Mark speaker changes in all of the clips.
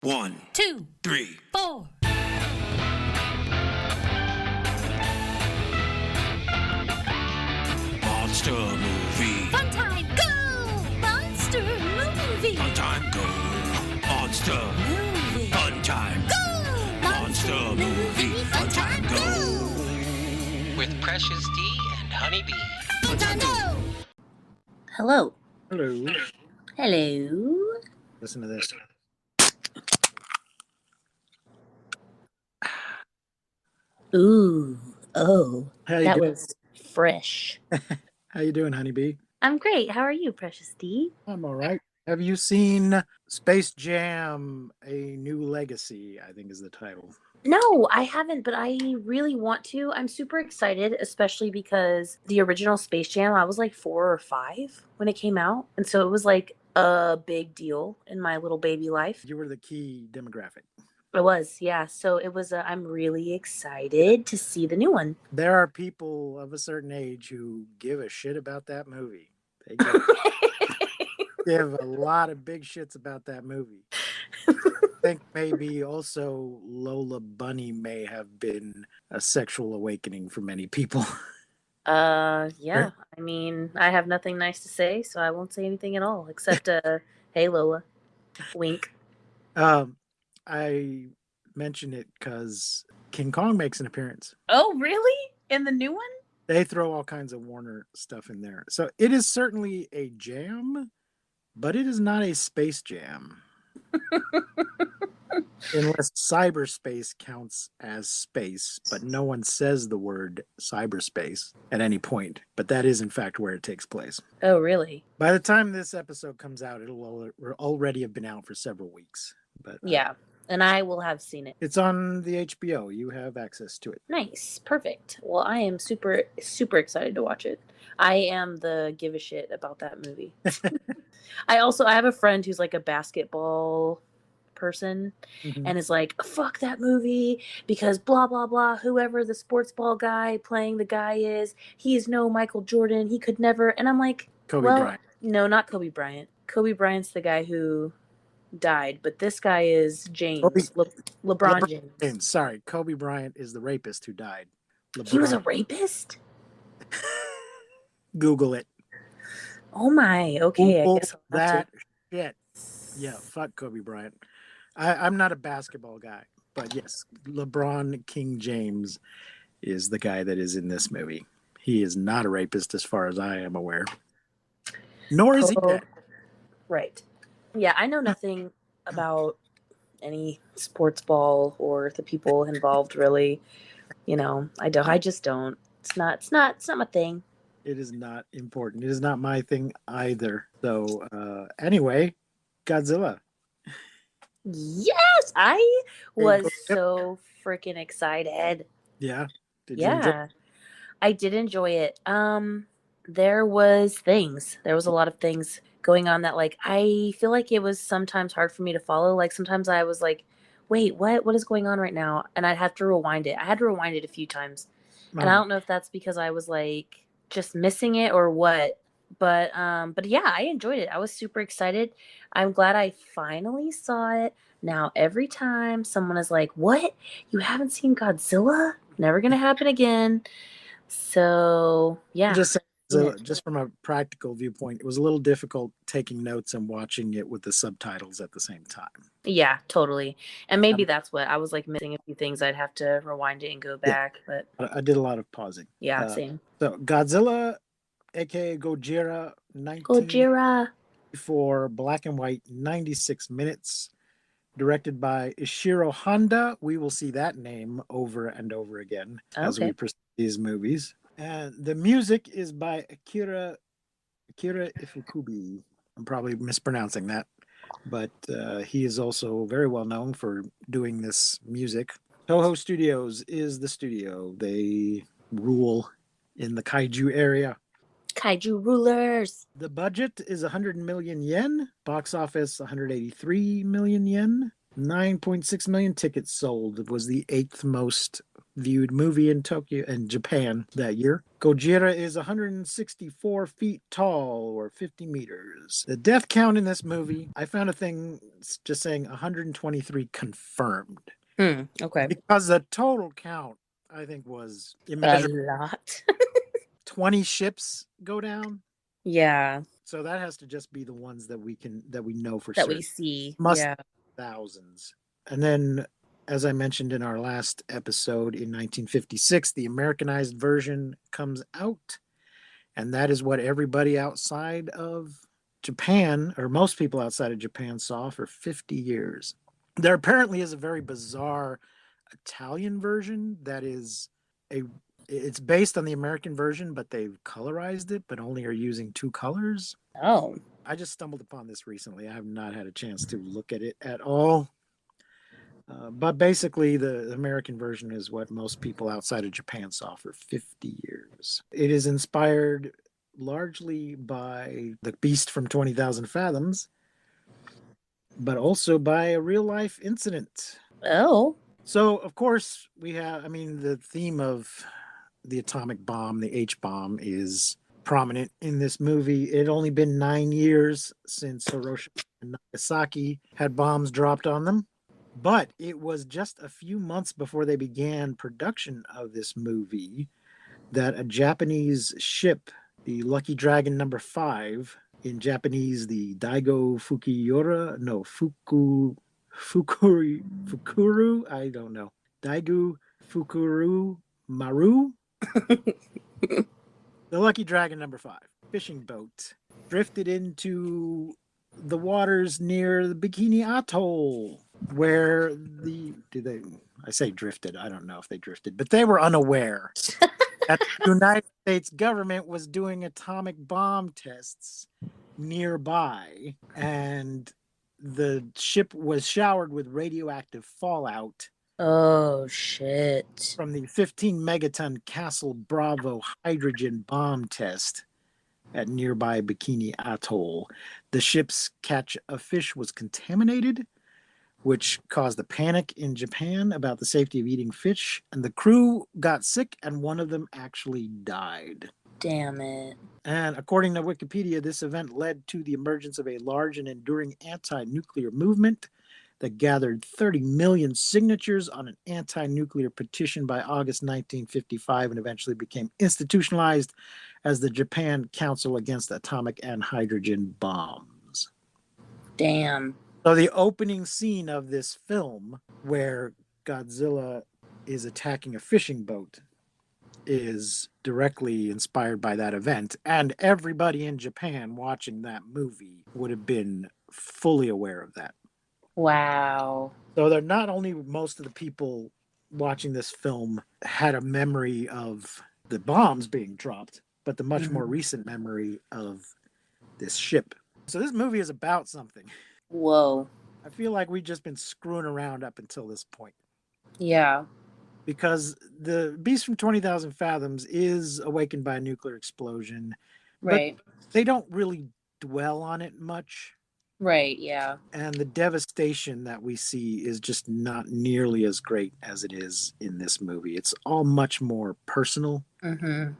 Speaker 1: 1,
Speaker 2: 2,
Speaker 1: 3,
Speaker 2: 4.
Speaker 1: Monster movie.
Speaker 2: Fun time, go! Monster movie.
Speaker 1: Fun time, go. Monster.
Speaker 2: Movie.
Speaker 1: Fun time.
Speaker 2: Go!
Speaker 1: Monster movie. Fun time, go.
Speaker 3: With Precious D and Honeybee.
Speaker 2: Fun time, go!
Speaker 4: Hello.
Speaker 5: Hello.
Speaker 4: Hello.
Speaker 5: Listen to this.
Speaker 4: Ooh. Oh.
Speaker 5: How you
Speaker 4: That
Speaker 5: doing?
Speaker 4: was fresh.
Speaker 5: How you doing, Honeybee?
Speaker 4: I'm great. How are you, Precious D?
Speaker 5: I'm all right. Have you seen Space Jam: A New Legacy? I think is the title.
Speaker 4: No, I haven't, but I really want to. I'm super excited, especially because the original Space Jam, I was like 4 or 5 when it came out. And so it was like a big deal in my little baby life.
Speaker 5: You were the key demographic.
Speaker 4: It was, yeah. So it was, I'm really excited to see the new one.
Speaker 5: There are people of a certain age who give a shit about that movie. They give a lot of big shits about that movie. I think maybe also Lola Bunny may have been a sexual awakening for many people.
Speaker 4: Yeah. I mean, I have nothing nice to say, so I won't say anything at all except, hey, Lola. Wink.
Speaker 5: I mention it because King Kong makes an appearance.
Speaker 4: Oh, really? In the new one?
Speaker 5: They throw all kinds of Warner stuff in there. So it is certainly a jam, but it is not a space jam. Unless cyberspace counts as space, but no one says the word cyberspace at any point. But that is, in fact, where it takes place.
Speaker 4: Oh, really?
Speaker 5: By the time this episode comes out, it'll already have been out for several weeks. But
Speaker 4: Yeah. And I will have seen it.
Speaker 5: it's on the HBO. You have access to it.
Speaker 4: Nice. Perfect. Well, I am super, super excited to watch it. I am the give a shit about that movie. I have a friend who's like a basketball person and is like, fuck that movie because blah, blah, blah. Whoever the sports ball guy playing the guy is, he is no Michael Jordan. He could never. And I'm like,
Speaker 5: Kobe Bryant.
Speaker 4: No, not Kobe Bryant. Kobe Bryant's the guy who died, but this guy is James. LeBron James.
Speaker 5: Sorry, Kobe Bryant is the rapist who died.
Speaker 4: He was a rapist?
Speaker 5: Google it.
Speaker 4: Oh my, okay.
Speaker 5: Google
Speaker 4: I guess I'll have
Speaker 5: that
Speaker 4: to.
Speaker 5: shit. Yeah, fuck Kobe Bryant. I'm not a basketball guy, but yes, LeBron King James is the guy that is in this movie. He is not a rapist as far as I am aware. Nor is he dead.
Speaker 4: Right. Yeah, I know nothing about any sports ball or the people involved really. You know, I just don't. It's not my thing.
Speaker 5: It is not important. It is not my thing either. So anyway, Godzilla.
Speaker 4: Yes, I was so freaking excited.
Speaker 5: Yeah. Did you enjoy it?
Speaker 4: I did enjoy it. There was a lot of things going on that like I feel like it was sometimes hard for me to follow. Like sometimes I was like, wait, what is going on right now? And I'd have to rewind it. I had to rewind it a few times. And I don't know if that's because I was like just missing it or what. But yeah, I enjoyed it. I was super excited. I'm glad I finally saw it. Now every time someone is like, "What? You haven't seen Godzilla? Never gonna happen again." So yeah.
Speaker 5: Just from a practical viewpoint, it was a little difficult taking notes and watching it with the subtitles at the same time.
Speaker 4: Yeah, totally. And maybe that's what I was like missing a few things. I'd have to rewind it and go back.
Speaker 5: Yeah,
Speaker 4: but
Speaker 5: I did a lot of pausing.
Speaker 4: Yeah, same.
Speaker 5: So Godzilla, aka Gojira,
Speaker 4: Gojira.
Speaker 5: for black and white, 96 minutes. Directed by Ishiro Honda. We will see that name over and over again as we proceed these movies. And the music is by Akira Ifukube. I'm probably mispronouncing that, but he is also very well known for doing this music. Toho Studios is the studio. They rule in the kaiju area.
Speaker 4: Kaiju rulers.
Speaker 5: The budget is 100 million yen. Box office 183 million yen. 9.6 million tickets sold. It was the 8th most viewed movie in Tokyo and Japan that year. Gojira is 164 feet tall or 50 meters. The death count in this movie, I found a thing just saying 123 confirmed.
Speaker 4: Okay.
Speaker 5: Because the total count, I think, was
Speaker 4: A
Speaker 5: immeasurable.
Speaker 4: lot.
Speaker 5: 20 ships go down.
Speaker 4: Yeah.
Speaker 5: So that has to just be the ones that we know for
Speaker 4: That
Speaker 5: certain.
Speaker 4: we see.
Speaker 5: Must
Speaker 4: Yeah.
Speaker 5: thousands. And then, as I mentioned in our last episode, in 1956, the Americanized version comes out. And that is what everybody outside of Japan, or most people outside of Japan, saw for 50 years. There apparently is a very bizarre Italian version that is it's based on the American version, but they've colorized it, but only are using 2 colors.
Speaker 4: Oh.
Speaker 5: I just stumbled upon this recently. I have not had a chance to look at it at all. But basically, the American version is what most people outside of Japan saw for 50 years. It is inspired largely by the Beast from 20,000 Fathoms, but also by a real life incident.
Speaker 4: Oh.
Speaker 5: So, of course, the theme of the atomic bomb, the H bomb, is prominent in this movie. It had only been 9 years since Hiroshima and Nagasaki had bombs dropped on them. But it was just a few months before they began production of this movie that a Japanese ship, the Lucky Dragon number 5, in Japanese, the Daigo Fukuru, I don't know. Daigo Fukuru Maru. The Lucky Dragon number 5 fishing boat drifted into the waters near the Bikini Atoll, where I say drifted, I don't know if they drifted, but they were unaware that the United States government was doing atomic bomb tests nearby, and the ship was showered with radioactive fallout.
Speaker 4: Oh, shit.
Speaker 5: From the 15 megaton Castle Bravo hydrogen bomb test at nearby Bikini Atoll. The ship's catch of fish was contaminated, which caused a panic in Japan about the safety of eating fish, and the crew got sick, and one of them actually died.
Speaker 4: Damn it.
Speaker 5: And according to Wikipedia, this event led to the emergence of a large and enduring anti-nuclear movement that gathered 30 million signatures on an anti-nuclear petition by August 1955 and eventually became institutionalized as the Japan Council Against Atomic and Hydrogen Bombs.
Speaker 4: Damn.
Speaker 5: So the opening scene of this film, where Godzilla is attacking a fishing boat, is directly inspired by that event. And everybody in Japan watching that movie would have been fully aware of that.
Speaker 4: Wow.
Speaker 5: So they're not only most of the people watching this film had a memory of the bombs being dropped, but the much more recent memory of this ship. So this movie is about something.
Speaker 4: Whoa.
Speaker 5: I feel like we've just been screwing around up until this point.
Speaker 4: Yeah.
Speaker 5: Because the Beast from 20,000 Fathoms is awakened by a nuclear explosion.
Speaker 4: Right.
Speaker 5: But they don't really dwell on it much.
Speaker 4: Right, yeah.
Speaker 5: And the devastation that we see is just not nearly as great as it is in this movie. It's all much more personal.
Speaker 4: Mm-hmm.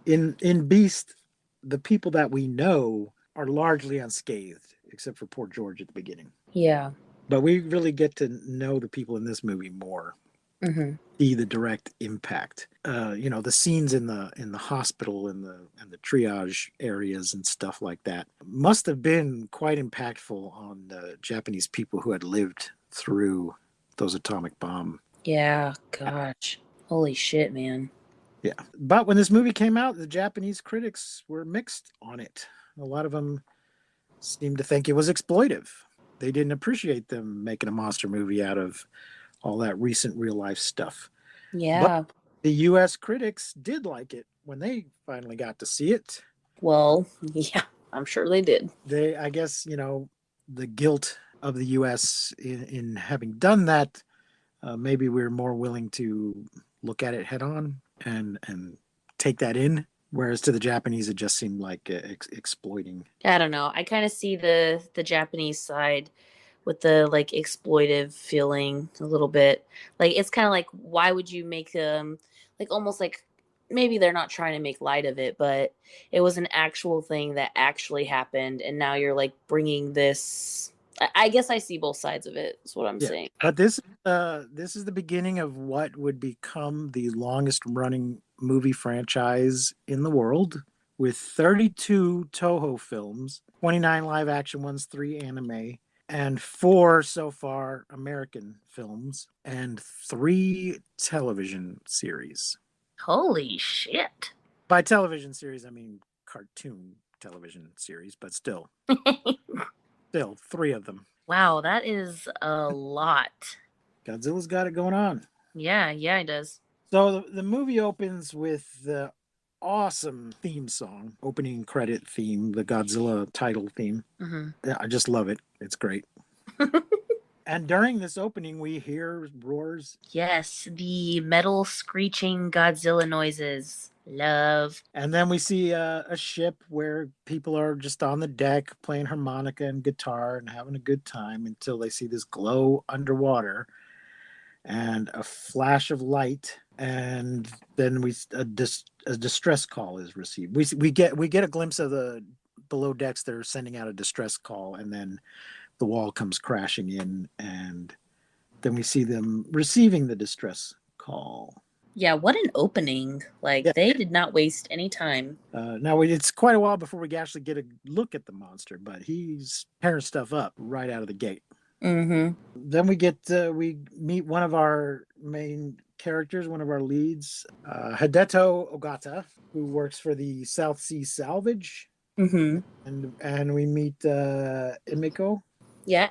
Speaker 5: In Beast, the people that we know are largely unscathed, except for poor George at the beginning.
Speaker 4: Yeah.
Speaker 5: But we really get to know the people in this movie more.
Speaker 4: Mm-hmm.
Speaker 5: See the direct impact. The scenes in the hospital and the triage areas and stuff like that must have been quite impactful on the Japanese people who had lived through those atomic bomb.
Speaker 4: Yeah, gosh. Holy shit, man.
Speaker 5: Yeah. But when this movie came out, the Japanese critics were mixed on it. A lot of them seemed to think it was exploitive. They didn't appreciate them making a monster movie out of all that recent real life stuff.
Speaker 4: Yeah.
Speaker 5: But the U.S. critics did like it when they finally got to see it.
Speaker 4: Well, yeah, I'm sure they did.
Speaker 5: I guess, the guilt of the U.S. in having done that, maybe we're more willing to look at it head on and take that in. Whereas to the Japanese, it just seemed like exploiting.
Speaker 4: I don't know. I kind of see the Japanese side with the like exploitive feeling a little bit. Like it's kind of like, why would you make like almost like maybe they're not trying to make light of it, but it was an actual thing that actually happened, and now you're like bringing this. I guess I see both sides of it. Is what I'm saying.
Speaker 5: But this is the beginning of what would become the longest running movie franchise in the world, with 32 Toho films, 29 live action ones, 3 anime, and 4 so far American films, and 3 television series.
Speaker 4: Holy shit.
Speaker 5: By television series, I mean cartoon television series, but still 3 of them.
Speaker 4: Wow, that is a lot.
Speaker 5: Godzilla's got it going on.
Speaker 4: Yeah, it does.
Speaker 5: So the movie opens with the awesome theme song, opening credit theme, the Godzilla title theme.
Speaker 4: Mm-hmm.
Speaker 5: I just love it. It's great. And during this opening, we hear roars.
Speaker 4: Yes, the metal screeching Godzilla noises. Love.
Speaker 5: And then we see a ship where people are just on the deck playing harmonica and guitar and having a good time until they see this glow underwater and a flash of light. And then a distress call is received. We get a glimpse of the below decks. They're sending out a distress call, and then the wall comes crashing in, and then we see them receiving the distress call.
Speaker 4: Yeah, what an opening. Like, they did not waste any time.
Speaker 5: Now, it's quite a while before we actually get a look at the monster, but he's tearing stuff up right out of the gate.
Speaker 4: Mm-hmm.
Speaker 5: Then we meet one of our main characters, one of our leads, Hideto Ogata, who works for the South Sea Salvage.
Speaker 4: Mm-hmm.
Speaker 5: And we meet Emiko.
Speaker 4: Yeah.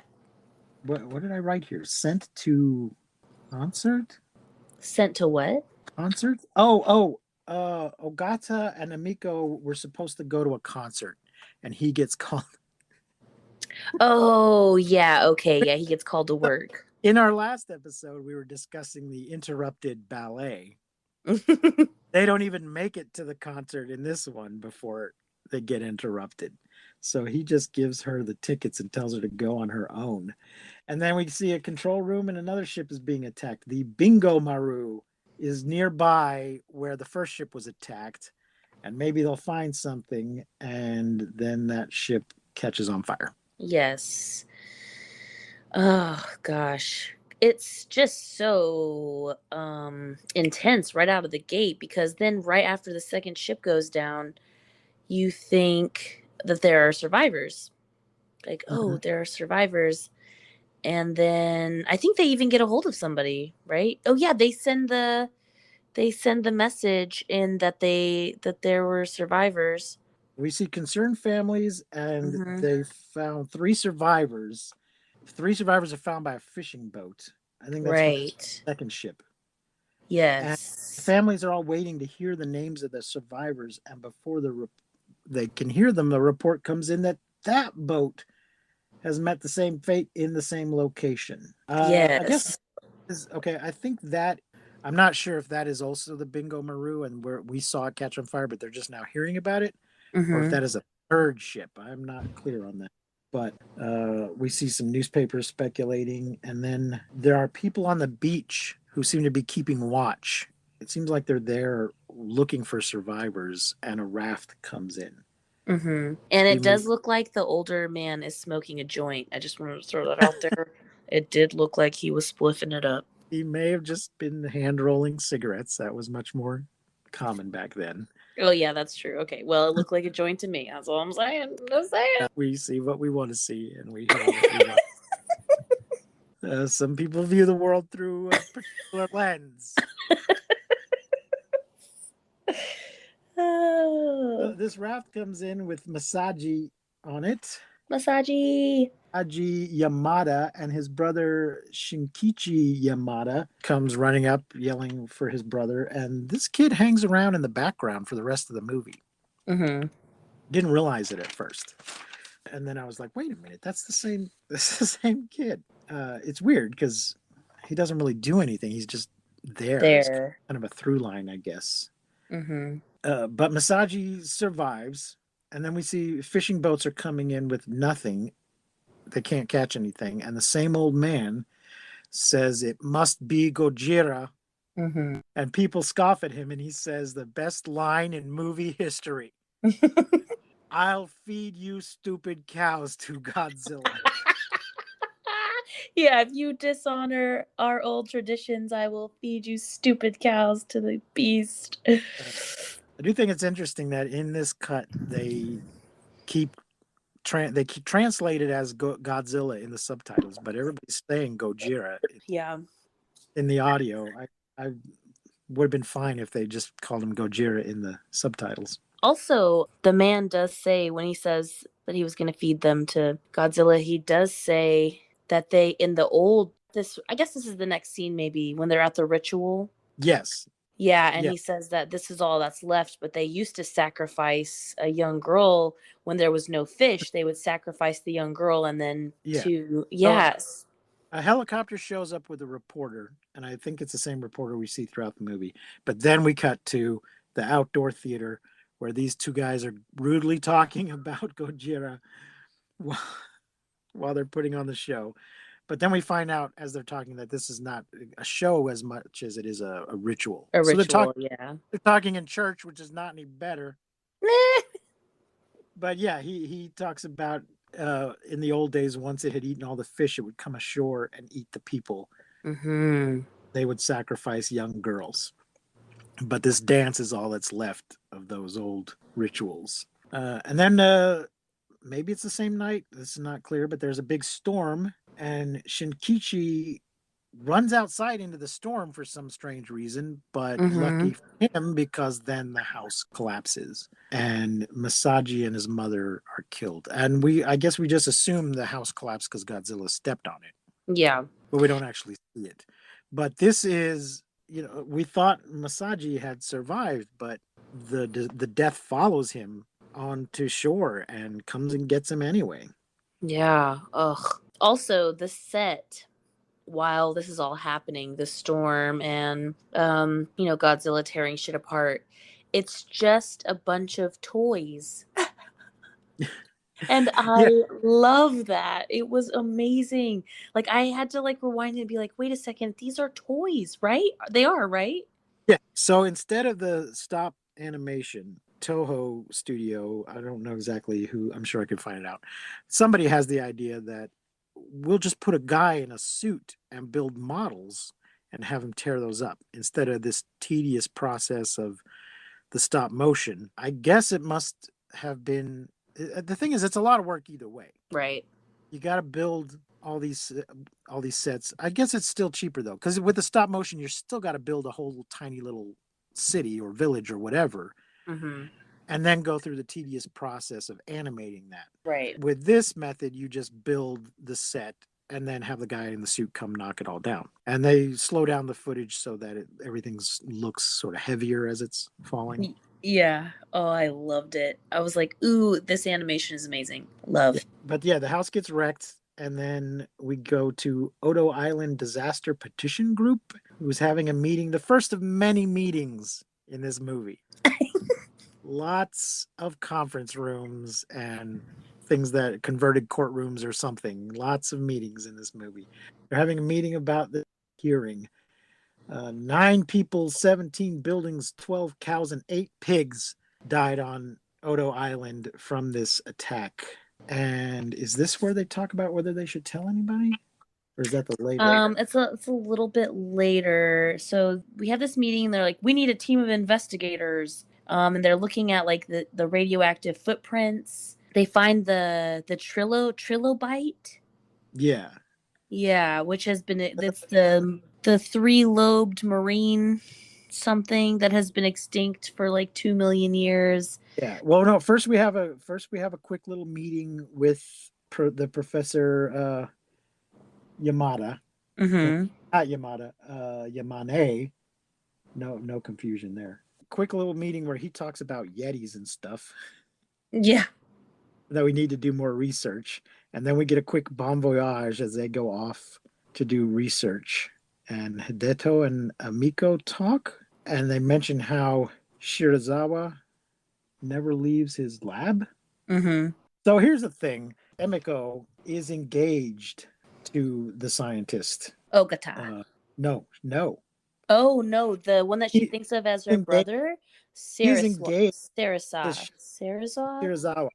Speaker 5: What did I write here? Sent to concert?
Speaker 4: Sent to what?
Speaker 5: Concert? Ogata and Emiko were supposed to go to a concert, and he gets called.
Speaker 4: Oh, yeah. Okay. Yeah, he gets called to work.
Speaker 5: In our last episode, we were discussing the interrupted ballet. They don't even make it to the concert in this one before they get interrupted. So he just gives her the tickets and tells her to go on her own. And then we see a control room and another ship is being attacked. The Bingo Maru is nearby where the first ship was attacked. And maybe they'll find something, and then that ship catches on fire.
Speaker 4: Yes. Oh, gosh. It's just so intense right out of the gate, because then right after the second ship goes down, you think that there are survivors. Like, oh, there are survivors. And then I think they even get a hold of somebody, right? Oh yeah, they send the message in that there were survivors.
Speaker 5: We see concerned families, and they found 3 survivors. 3 survivors are found by a fishing boat. I think that's the second ship.
Speaker 4: Yes.
Speaker 5: And the families are all waiting to hear the names of the survivors, and before they can hear them, the report comes in that boat has met the same fate in the same location.
Speaker 4: Yes.
Speaker 5: I guess okay. I think that I'm not sure if that is also the Bingo Maru and where we saw it catch on fire, but they're just now hearing about it, or if that is a third ship. I'm not clear on that. But we see some newspapers speculating, and then there are people on the beach who seem to be keeping watch. It seems like they're there looking for survivors, and a raft comes in.
Speaker 4: And it does look like the older man is smoking a joint. I just wanted to throw that out there. It did look like he was spliffing it up.
Speaker 5: He may have just been hand rolling cigarettes. That was much more common back then.
Speaker 4: Oh yeah, that's true. Okay, well, it looked like a joint to me. That's all I'm saying. Just saying.
Speaker 5: We see what we want to see, and we hear what we want. Some people view the world through a particular lens. This raft comes in with Masaji on it.
Speaker 4: Masaji
Speaker 5: Yamada and his brother Shinkichi Yamada comes running up yelling for his brother, and this kid hangs around in the background for the rest of the movie. Didn't realize it at first, and then I was like, wait a minute, that's the same kid. It's weird because he doesn't really do anything. He's just there. It's kind of a through line, I guess. But Masaji survives, and then we see fishing boats are coming in with nothing. They can't catch anything, and the same old man says it must be Gojira,
Speaker 4: Mm-hmm.
Speaker 5: And people scoff at him, and he says the best line in movie history. I'll feed you stupid cows to Godzilla.
Speaker 4: Yeah, if you dishonor our old traditions, I will feed you stupid cows to the beast.
Speaker 5: I do think it's interesting that in this cut they keep translate it as Godzilla in the subtitles, but everybody's saying Gojira
Speaker 4: Yeah.
Speaker 5: in the audio. I would have been fine if they just called him Gojira in the subtitles.
Speaker 4: Also, the man does say when he says that he was going to feed them to Godzilla, he does say that they in the old this I guess this is the next scene maybe when they're at the ritual.
Speaker 5: Yes.
Speaker 4: Yeah, and
Speaker 5: Yeah.
Speaker 4: he says that this is all that's left, but they used to sacrifice a young girl when there was no fish. They would sacrifice the young girl and then yes.
Speaker 5: A helicopter shows up with a reporter, and I think it's the same reporter we see throughout the movie. But then we cut to the outdoor theater where these two guys are rudely talking about Gojira while they're putting on the show. But then we find out as they're talking that this is not a show as much as it is a ritual.
Speaker 4: So
Speaker 5: they're talking in church, which is not any better. But yeah, he talks about in the old days, once it had eaten all the fish, it would come ashore and eat the people.
Speaker 4: Mm-hmm.
Speaker 5: They would sacrifice young girls. But this dance is all that's left of those old rituals. And then maybe it's the same night. This is not clear, but there's a big storm, and Shinkichi runs outside into the storm for some strange reason, but lucky for him because then the house collapses and Masaji and his mother are killed. And I guess we just assume the house collapsed because Godzilla stepped on it.
Speaker 4: Yeah.
Speaker 5: But we don't actually see it. But this is, we thought Masaji had survived, but the death follows him onto shore and comes and gets him anyway.
Speaker 4: Yeah. Ugh. Also, the set while this is all happening, the storm and Godzilla tearing shit apart, it's just a bunch of toys. And I love that. It was amazing. Like I had to rewind and be like, wait a second, these are toys, right? They are, right?
Speaker 5: Yeah. So instead of the stop animation, Toho Studio, I don't know exactly who, I'm sure I could find it out. Somebody has the idea that we'll just put a guy in a suit and build models and have him tear those up instead of this tedious process of the stop motion. I guess it must have been, the thing is, it's a lot of work either way.
Speaker 4: Right.
Speaker 5: You got to build all these sets. I guess it's still cheaper though, because with the stop motion, you're still got to build a whole tiny little city or village or whatever.
Speaker 4: Mm-hmm.
Speaker 5: And then go through the tedious process of animating that.
Speaker 4: Right.
Speaker 5: With this method, you just build the set and then have the guy in the suit come knock it all down. And they slow down the footage so that everything looks sort of heavier as it's falling.
Speaker 4: Yeah. Oh, I loved it. I was like, ooh, this animation is amazing. Love.
Speaker 5: Yeah. But yeah, the house gets wrecked. And then we go to Odo Island Disaster Petition Group, who's having a meeting, the first of many meetings in this movie. Lots of conference rooms and things that converted courtrooms or something. Lots of meetings in this movie. They're having a meeting about the hearing. 9 people, 17 buildings, 12 cows, and 8 pigs died on Odo Island from this attack. And is this where they talk about whether they should tell anybody? Or is that the later?
Speaker 4: It's a little bit later. So we have this meeting and they're like, we need a team of investigators. And they're looking at the radioactive footprints. They find the trilobite.
Speaker 5: Yeah.
Speaker 4: Yeah, which has been it's the 3-lobed marine something that has been extinct for 2 million years.
Speaker 5: Yeah. Well, no. First we have a quick little meeting with the Professor Yamada.
Speaker 4: Mm-hmm.
Speaker 5: Not Yamada. Yamane. No confusion there. Quick little meeting where he talks about Yetis and stuff.
Speaker 4: Yeah.
Speaker 5: That we need to do more research. And then we get a quick bon voyage as they go off to do research. And Hideto and Amiko talk. And they mention how Shirazawa never leaves his lab.
Speaker 4: Mm-hmm.
Speaker 5: So here's the thing. Emiko is engaged to the scientist.
Speaker 4: Ogata.
Speaker 5: No.
Speaker 4: Oh no, the one that she
Speaker 5: He,
Speaker 4: thinks of as her
Speaker 5: engaged,
Speaker 4: brother,
Speaker 5: he's engaged to Shirazawa. Shirazawa.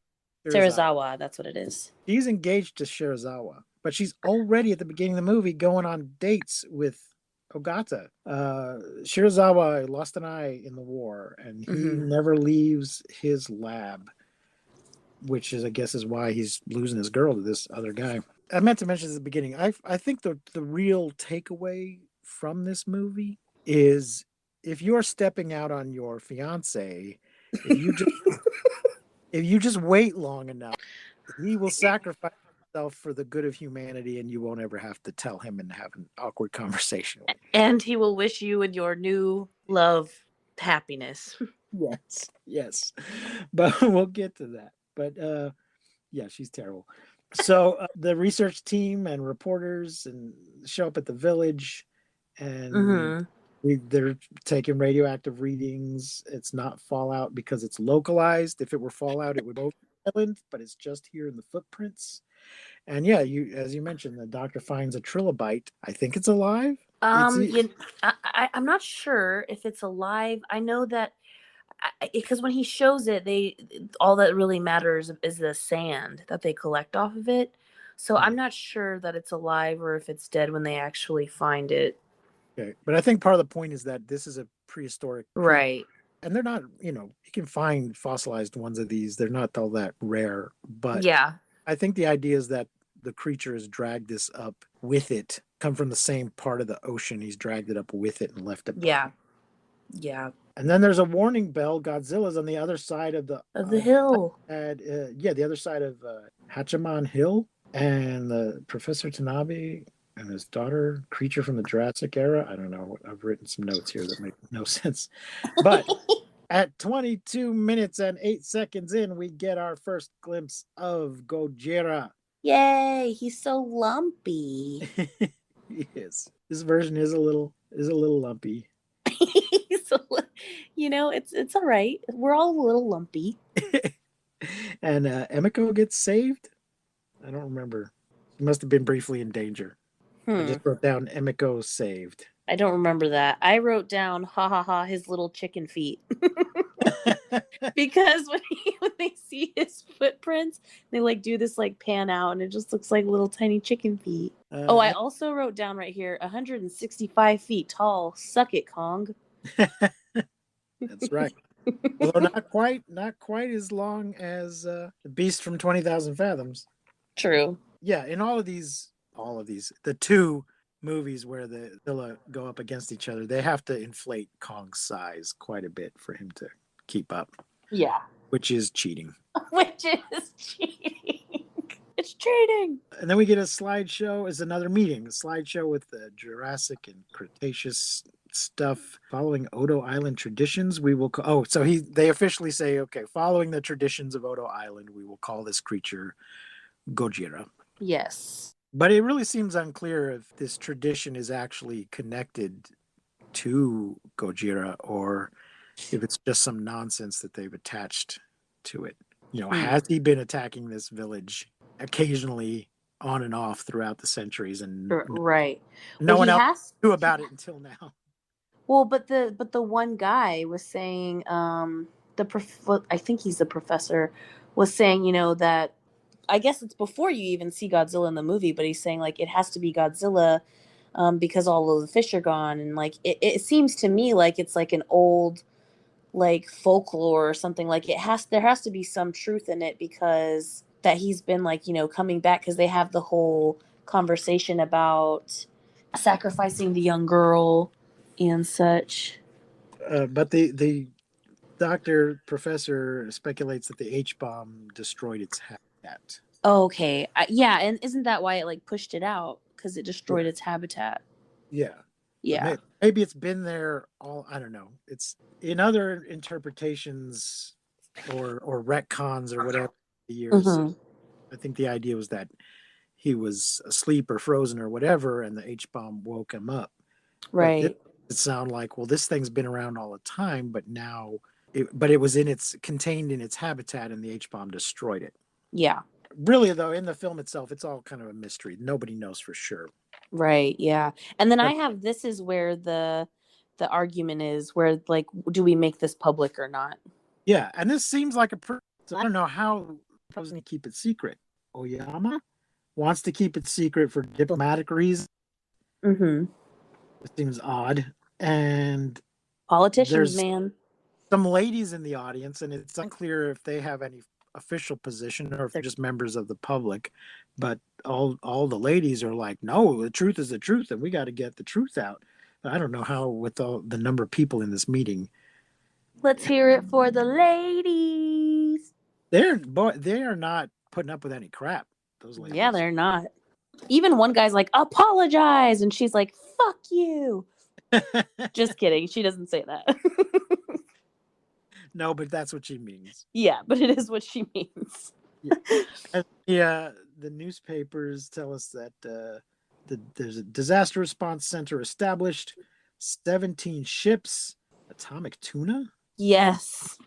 Speaker 4: Sarazawa. That's what it is.
Speaker 5: She's engaged to Shirazawa, but she's already at the beginning of the movie going on dates with Ogata. Shirazawa lost an eye in the war, and he never leaves his lab, which is, I guess, is why he's losing his girl to this other guy. I meant to mention at the beginning. I think the real takeaway from this movie is if you're stepping out on your fiance, if you just if you just wait long enough, he will sacrifice himself for the good of humanity, and you won't ever have to tell him and have an awkward conversation with him.
Speaker 4: And he will wish you and your new love happiness.
Speaker 5: Yes, but we'll get to that. But yeah, she's terrible. So the research team and reporters and show up at the village, and they're taking radioactive readings. It's not fallout because it's localized. If it were fallout, it would go island, but it's just here in the footprints. And yeah, as you mentioned, the doctor finds a trilobite. I think it's alive.
Speaker 4: I'm not sure if it's alive. I know that because when he shows it, all that really matters is the sand that they collect off of it. So I'm not sure that it's alive or if it's dead when they actually find it.
Speaker 5: Okay, but I think part of the point is that this is a prehistoric,
Speaker 4: right?
Speaker 5: And they're not, you can find fossilized ones of these. They're not all that rare, but
Speaker 4: yeah,
Speaker 5: I think the idea is that the creature has dragged this up with it, come from the same part of the ocean. He's dragged it up with it and left it.
Speaker 4: Yeah.
Speaker 5: And then there's a warning bell. Godzilla's on the other side of the
Speaker 4: hill.
Speaker 5: The other side of Hachiman Hill. And the Professor Tanabe and his daughter, creature from the Jurassic era. I don't know. I've written some notes here that make no sense. But at 22 minutes and 8 seconds in, we get our first glimpse of Gojira.
Speaker 4: Yay! He's so lumpy.
Speaker 5: He is. This version is a little lumpy.
Speaker 4: It's all right. We're all a little lumpy.
Speaker 5: And Emiko gets saved. I don't remember. He must have been briefly in danger. I just wrote down Emiko saved.
Speaker 4: I don't remember that. I wrote down ha ha ha his little chicken feet. Because when they see his footprints, they do this pan out and it just looks like little tiny chicken feet. I also wrote down right here 165 feet tall. Suck it, Kong.
Speaker 5: That's right. Although not quite as long as the beast from 20,000 Fathoms.
Speaker 4: True.
Speaker 5: Yeah, in all of these, the two movies where the Godzilla go up against each other, they have to inflate Kong's size quite a bit for him to keep up.
Speaker 4: Yeah.
Speaker 5: Which is cheating.
Speaker 4: It's cheating.
Speaker 5: And then we get a slideshow. Is another meeting. A slideshow with the Jurassic and Cretaceous stuff following Odo Island traditions. We will they officially say, okay, following the traditions of Odo Island, we will call this creature Gojira.
Speaker 4: Yes.
Speaker 5: But it really seems unclear if this tradition is actually connected to Gojira or if it's just some nonsense that they've attached to it. Has he been attacking this village occasionally on and off throughout the centuries and
Speaker 4: right.
Speaker 5: No one else knew about it until now.
Speaker 4: Well, but the one guy was saying I think he's the professor was saying, that I guess it's before you even see Godzilla in the movie, but he's saying it has to be Godzilla because all of the fish are gone. And it seems to me like it's an old folklore or something. There has to be some truth in it because that he's been coming back because they have the whole conversation about sacrificing the young girl and such.
Speaker 5: But the professor speculates that the H-bomb destroyed its habitat.
Speaker 4: Okay. Yeah, and isn't that why it pushed it out? Because it destroyed its habitat.
Speaker 5: Yeah.
Speaker 4: Yeah.
Speaker 5: Maybe it's been there all, I don't know. It's in other interpretations or retcons or whatever the years. I think the idea was that he was asleep or frozen or whatever, and the H-bomb woke him up.
Speaker 4: Right.
Speaker 5: It sound like, well, this thing's been around all the time, but now it was contained in its habitat and the H-bomb destroyed it.
Speaker 4: Yeah.
Speaker 5: Really, though, in the film itself, it's all kind of a mystery. Nobody knows for sure.
Speaker 4: Right. Yeah. And then I have, this is where the the argument is, where like, do we make this public or not?
Speaker 5: Yeah, and this seems like I don't know how I was going to keep it secret. Oyama wants to keep it secret for diplomatic reasons.
Speaker 4: Mm-hmm.
Speaker 5: It seems odd. And
Speaker 4: Politicians,
Speaker 5: there's
Speaker 4: man.
Speaker 5: some ladies in the audience, and it's unclear if they have any official position or if they're just members of the public. But all the ladies are like, no, the truth is the truth, and we got to get the truth out. I don't know how, with all the number of people in this meeting.
Speaker 4: Let's hear it for the ladies.
Speaker 5: They are not putting up with any crap. Those ladies.
Speaker 4: Yeah, they're not. Even one guy's like, apologize, and she's like, fuck you. Just kidding. She doesn't say that.
Speaker 5: No, but that's what she means.
Speaker 4: Yeah, but it is what she means.
Speaker 5: Yeah. The newspapers tell us that there's a disaster response center established, 17 ships, atomic tuna.
Speaker 4: Yes,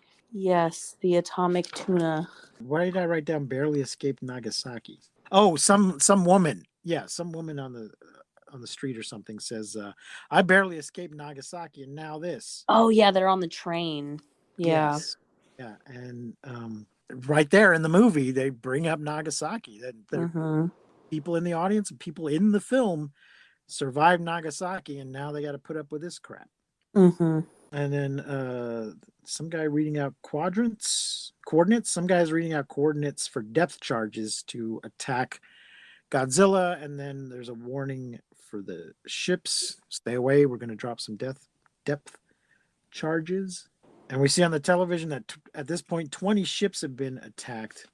Speaker 4: the atomic tuna.
Speaker 5: Why did I write down barely escaped Nagasaki? Oh, some woman. Yeah, some woman on the street or something says, I barely escaped Nagasaki, and now this.
Speaker 4: Oh yeah, they're on the train. Yeah.
Speaker 5: Yes. Yeah, and right there in the movie, they bring up Nagasaki. That people in the audience and people in the film survived Nagasaki, and now they got to put up with this crap.
Speaker 4: Mm-hmm.
Speaker 5: And then some guy reading out coordinates. Some guy's reading out coordinates for depth charges to attack Godzilla. And then there's a warning for the ships. Stay away. We're going to drop some depth charges. And we see on the television that at this point, 20 ships have been attacked.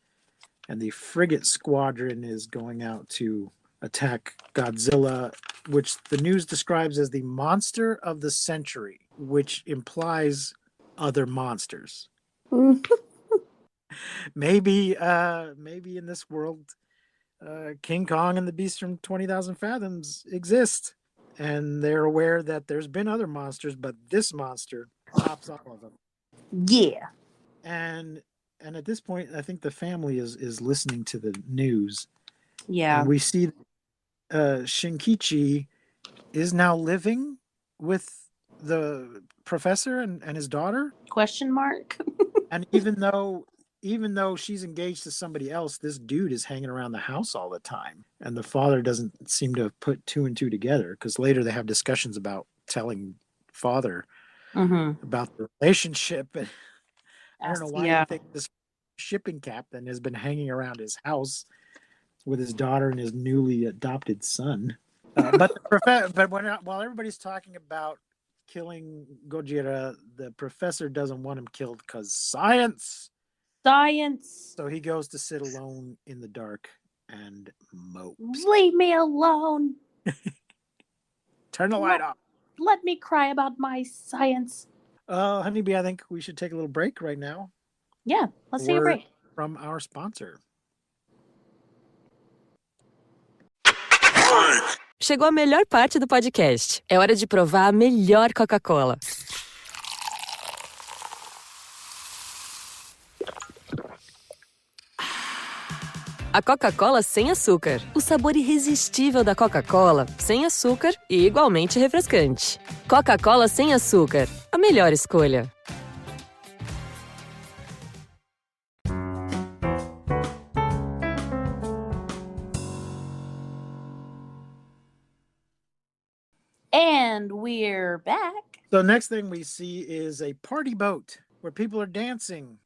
Speaker 5: And the frigate squadron is going out to attack Godzilla, which the news describes as the monster of the century, which implies other monsters. Maybe in this world, King Kong and the Beast from 20,000 Fathoms exist, and they're aware that there's been other monsters, but this monster tops all of them.
Speaker 4: Yeah.
Speaker 5: And at this point, I think the family is listening to the news.
Speaker 4: Yeah.
Speaker 5: And we see Shinkichi is now living with the professor and his daughter?
Speaker 4: Question mark.
Speaker 5: And even though she's engaged to somebody else, this dude is hanging around the house all the time. And the father doesn't seem to have put two and two together, because later they have discussions about telling father about the relationship. And I don't know why you think this shipping captain has been hanging around his house with his daughter and his newly adopted son. While everybody's talking about killing Gojira, the professor doesn't want him killed because science. So he goes to sit alone in the dark and mopes.
Speaker 4: Leave me alone.
Speaker 5: Turn the light off.
Speaker 4: Let me cry about my science.
Speaker 5: Honeybee, I think we should take a little break right now.
Speaker 4: Yeah, let's take a break.
Speaker 5: From our sponsor.
Speaker 6: Chegou a melhor parte do podcast. É hora de provar a melhor Coca-Cola. A Coca-Cola sem açúcar. O sabor irresistível da Coca-Cola, sem açúcar e igualmente refrescante. Coca-Cola sem açúcar. A melhor escolha.
Speaker 4: And we're back.
Speaker 5: So next thing we see is a party boat where people are dancing.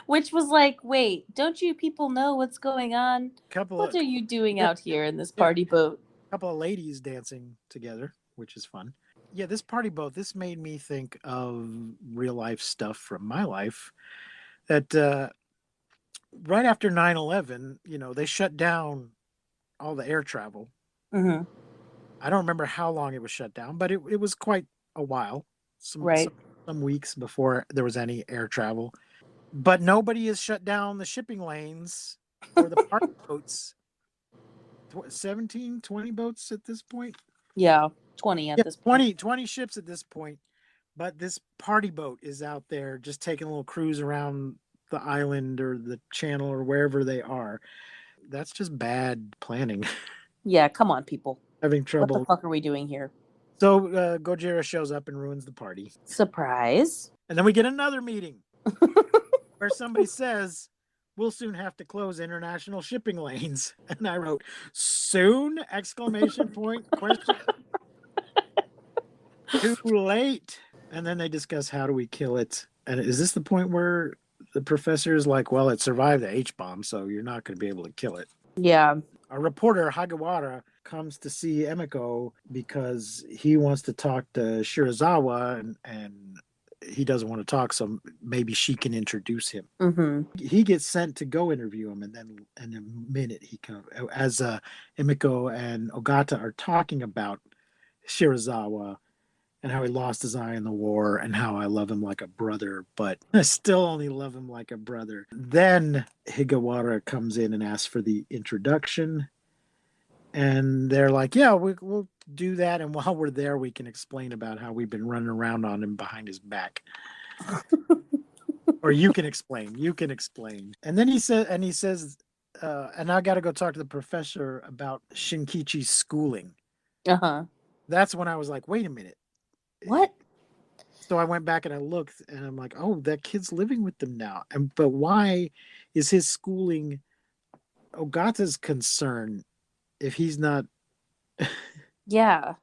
Speaker 4: Which was like, wait, don't you people know what's going on? What are you doing out here in this party boat?
Speaker 5: A couple of ladies dancing together, which is fun. Yeah, this party boat, this made me think of real life stuff from my life. That right after 9/11, they shut down all the air travel.
Speaker 4: Mm-hmm.
Speaker 5: I don't remember how long it was shut down, but it was quite a while. Some weeks before there was any air travel. But nobody has shut down the shipping lanes or the party boats. 17, 20 boats at this point?
Speaker 4: Yeah, 20 at this point.
Speaker 5: 20 ships at this point. But this party boat is out there just taking a little cruise around the island or the channel or wherever they are. That's just bad planning.
Speaker 4: Yeah, come on, people.
Speaker 5: Having trouble.
Speaker 4: What the fuck are we doing here?
Speaker 5: So Gojira shows up and ruins the party.
Speaker 4: Surprise.
Speaker 5: And then we get another meeting where somebody says, we'll soon have to close international shipping lanes. And I wrote, soon? Exclamation point, question. Too late. And then they discuss, how do we kill it? And is this the point where the professor is like, well, it survived the H-bomb, so you're not going to be able to kill it.
Speaker 4: Yeah.
Speaker 5: A reporter, Hagawara, comes to see Emiko because he wants to talk to Shirazawa, and he doesn't want to talk, so maybe she can introduce him.
Speaker 4: Mm-hmm.
Speaker 5: He gets sent to go interview him, and then in a minute he comes. As Emiko and Ogata are talking about Shirazawa and how he lost his eye in the war and how I love him like a brother, but I still only love him like a brother. Then Higawara comes in and asks for the introduction. And they're like, yeah, we'll do that. And while we're there, we can explain about how we've been running around on him behind his back. Or you can explain. And then he says, and I got to go talk to the professor about Shinkichi's schooling.
Speaker 4: Uh-huh.
Speaker 5: That's when I was like, wait a minute.
Speaker 4: What?
Speaker 5: So I went back and I looked, and I'm like, oh, that kid's living with them now. But why is his schooling Ogata's concern if he's not?
Speaker 4: Yeah.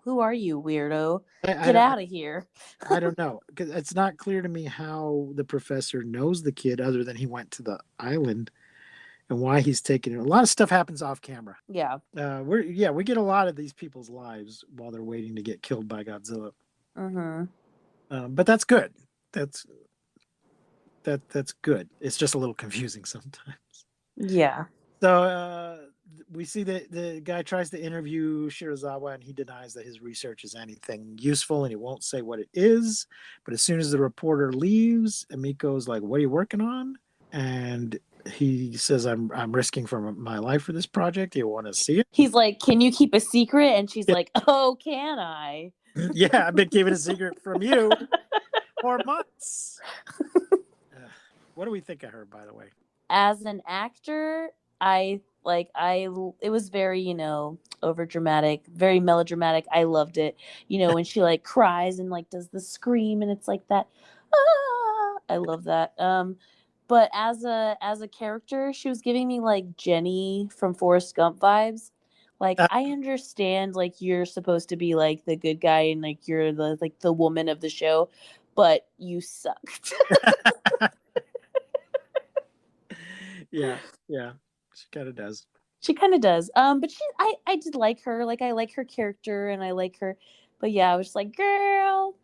Speaker 4: Who are you, weirdo? Get out of here.
Speaker 5: I don't know. 'Cause it's not clear to me how the professor knows the kid other than he went to the island, and why he's taking it. A lot of stuff happens off camera.
Speaker 4: Yeah.
Speaker 5: We get a lot of these people's lives while they're waiting to get killed by Godzilla.
Speaker 4: Mm-hmm.
Speaker 5: But that's good. That's good. It's just a little confusing sometimes.
Speaker 4: Yeah.
Speaker 5: So we see that the guy tries to interview Shirazawa, and he denies that his research is anything useful, and he won't say what it is. But as soon as the reporter leaves, Emiko's like, what are you working on? And he says, I'm risking for my life for this project. Do you want to see it?
Speaker 4: He's like, can you keep a secret? And she's like, oh, can I?
Speaker 5: Yeah, I've been keeping a secret from you for months. What do we think of her, by the way?
Speaker 4: As an actor, it was very, over dramatic, very melodramatic. I loved it. When she like cries and like does the scream, and it's like that. Ah! I love that. But as a character, she was giving me like Jenny from Forrest Gump vibes. Like, I understand, like, you're supposed to be like the good guy and like you're the woman of the show, but you sucked.
Speaker 5: Yeah, she kind of does.
Speaker 4: But I did like her. Like, I like her character and I like her. But yeah, I was just like, girl,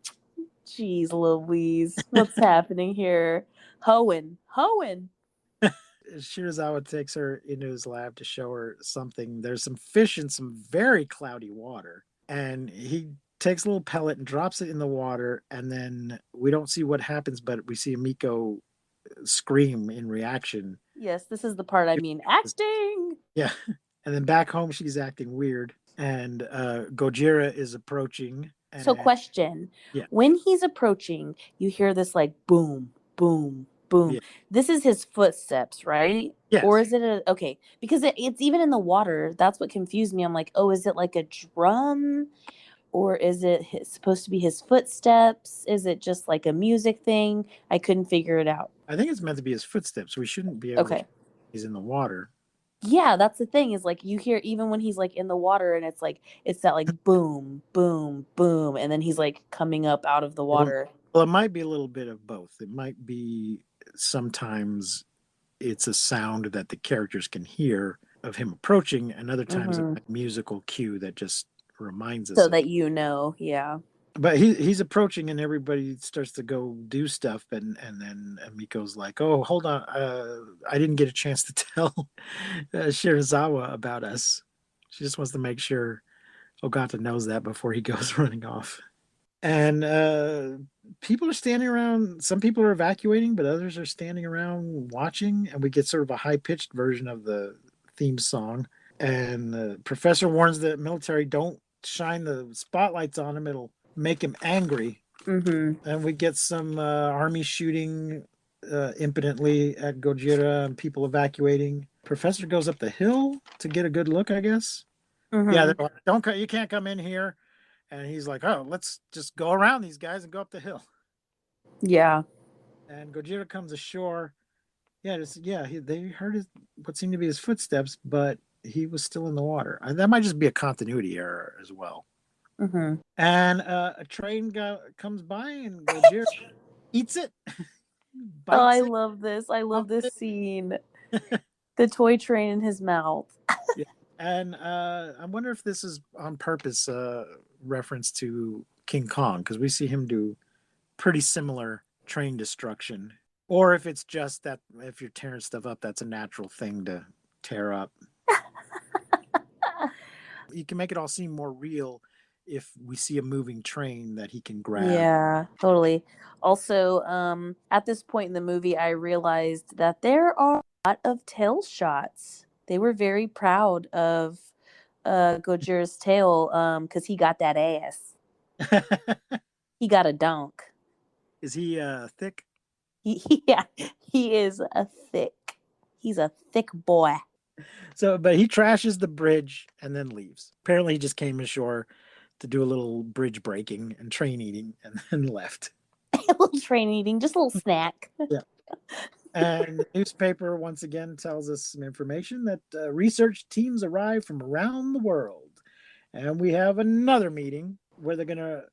Speaker 4: jeez Louise, what's happening here? Hoenn.
Speaker 5: Shirazawa takes her into his lab to show her something. There's some fish in some very cloudy water, and he takes a little pellet and drops it in the water, and then we don't see what happens, but we see Emiko scream in reaction.
Speaker 4: Yes, this is the part I mean, acting.
Speaker 5: Yeah. And then back home, she's acting weird, and Gojira is approaching.
Speaker 4: So question,
Speaker 5: yeah.
Speaker 4: When he's approaching, you hear this like boom, boom, boom. Yeah. This is his footsteps, right?
Speaker 5: Yes.
Speaker 4: Or is it okay? Because it's even in the water. That's what confused me. I'm like, oh, is it like a drum? Or is it supposed to be his footsteps? Is it just like a music thing? I couldn't figure it out.
Speaker 5: I think it's meant to be his footsteps. We shouldn't be able to. He's in the water.
Speaker 4: Yeah, that's the thing, is like you hear even when he's like in the water, and it's that like boom, boom, boom, and then he's like coming up out of the water.
Speaker 5: Well, it might be a little bit of both. It might be sometimes it's a sound that the characters can hear of him approaching, and other times it's a musical cue that just reminds us.
Speaker 4: So that yeah.
Speaker 5: But he's approaching, and everybody starts to go do stuff, and then Miko's like, oh, hold on, I didn't get a chance to tell Shirazawa about us. She just wants to make sure Ogata knows that before he goes running off. And people are standing around. Some people are evacuating, but others are standing around watching, and we get sort of a high-pitched version of the theme song. And the professor warns the military, don't shine the spotlights on him, it'll make him angry. And we get some army shooting impotently at Gojira and people evacuating. Professor goes up the hill to get a good look, I guess. Yeah, they're like, you can't come in here. And he's like, oh, let's just go around these guys and go up the hill.
Speaker 4: Yeah.
Speaker 5: And Gojira comes ashore. Yeah, they heard what seemed to be his footsteps, but he was still in the water. And that might just be a continuity error as well.
Speaker 4: Mm-hmm.
Speaker 5: And a train comes by, and Gojira eats it.
Speaker 4: Oh, I
Speaker 5: Bites it.
Speaker 4: love this. I love this scene. The toy train in his mouth.
Speaker 5: Yeah. And I wonder if this is on purpose reference to King Kong, because we see him do pretty similar train destruction. Or if it's just that if you're tearing stuff up, that's a natural thing to tear up. You can make it all seem more real if we see a moving train that he can grab.
Speaker 4: Yeah, totally. Also, at this point in the movie, I realized that there are a lot of tail shots. They were very proud of Gojira's tail because he got that ass. He got a dunk.
Speaker 5: Is he thick?
Speaker 4: Yeah, he is a thick. He's a thick boy.
Speaker 5: So, but he trashes the bridge and then leaves. Apparently, he just came ashore to do a little bridge breaking and train eating, and then left.
Speaker 4: A little train eating, just a little snack.
Speaker 5: Yeah. And the newspaper once again tells us some information that research teams arrive from around the world. And we have another meeting where they're going to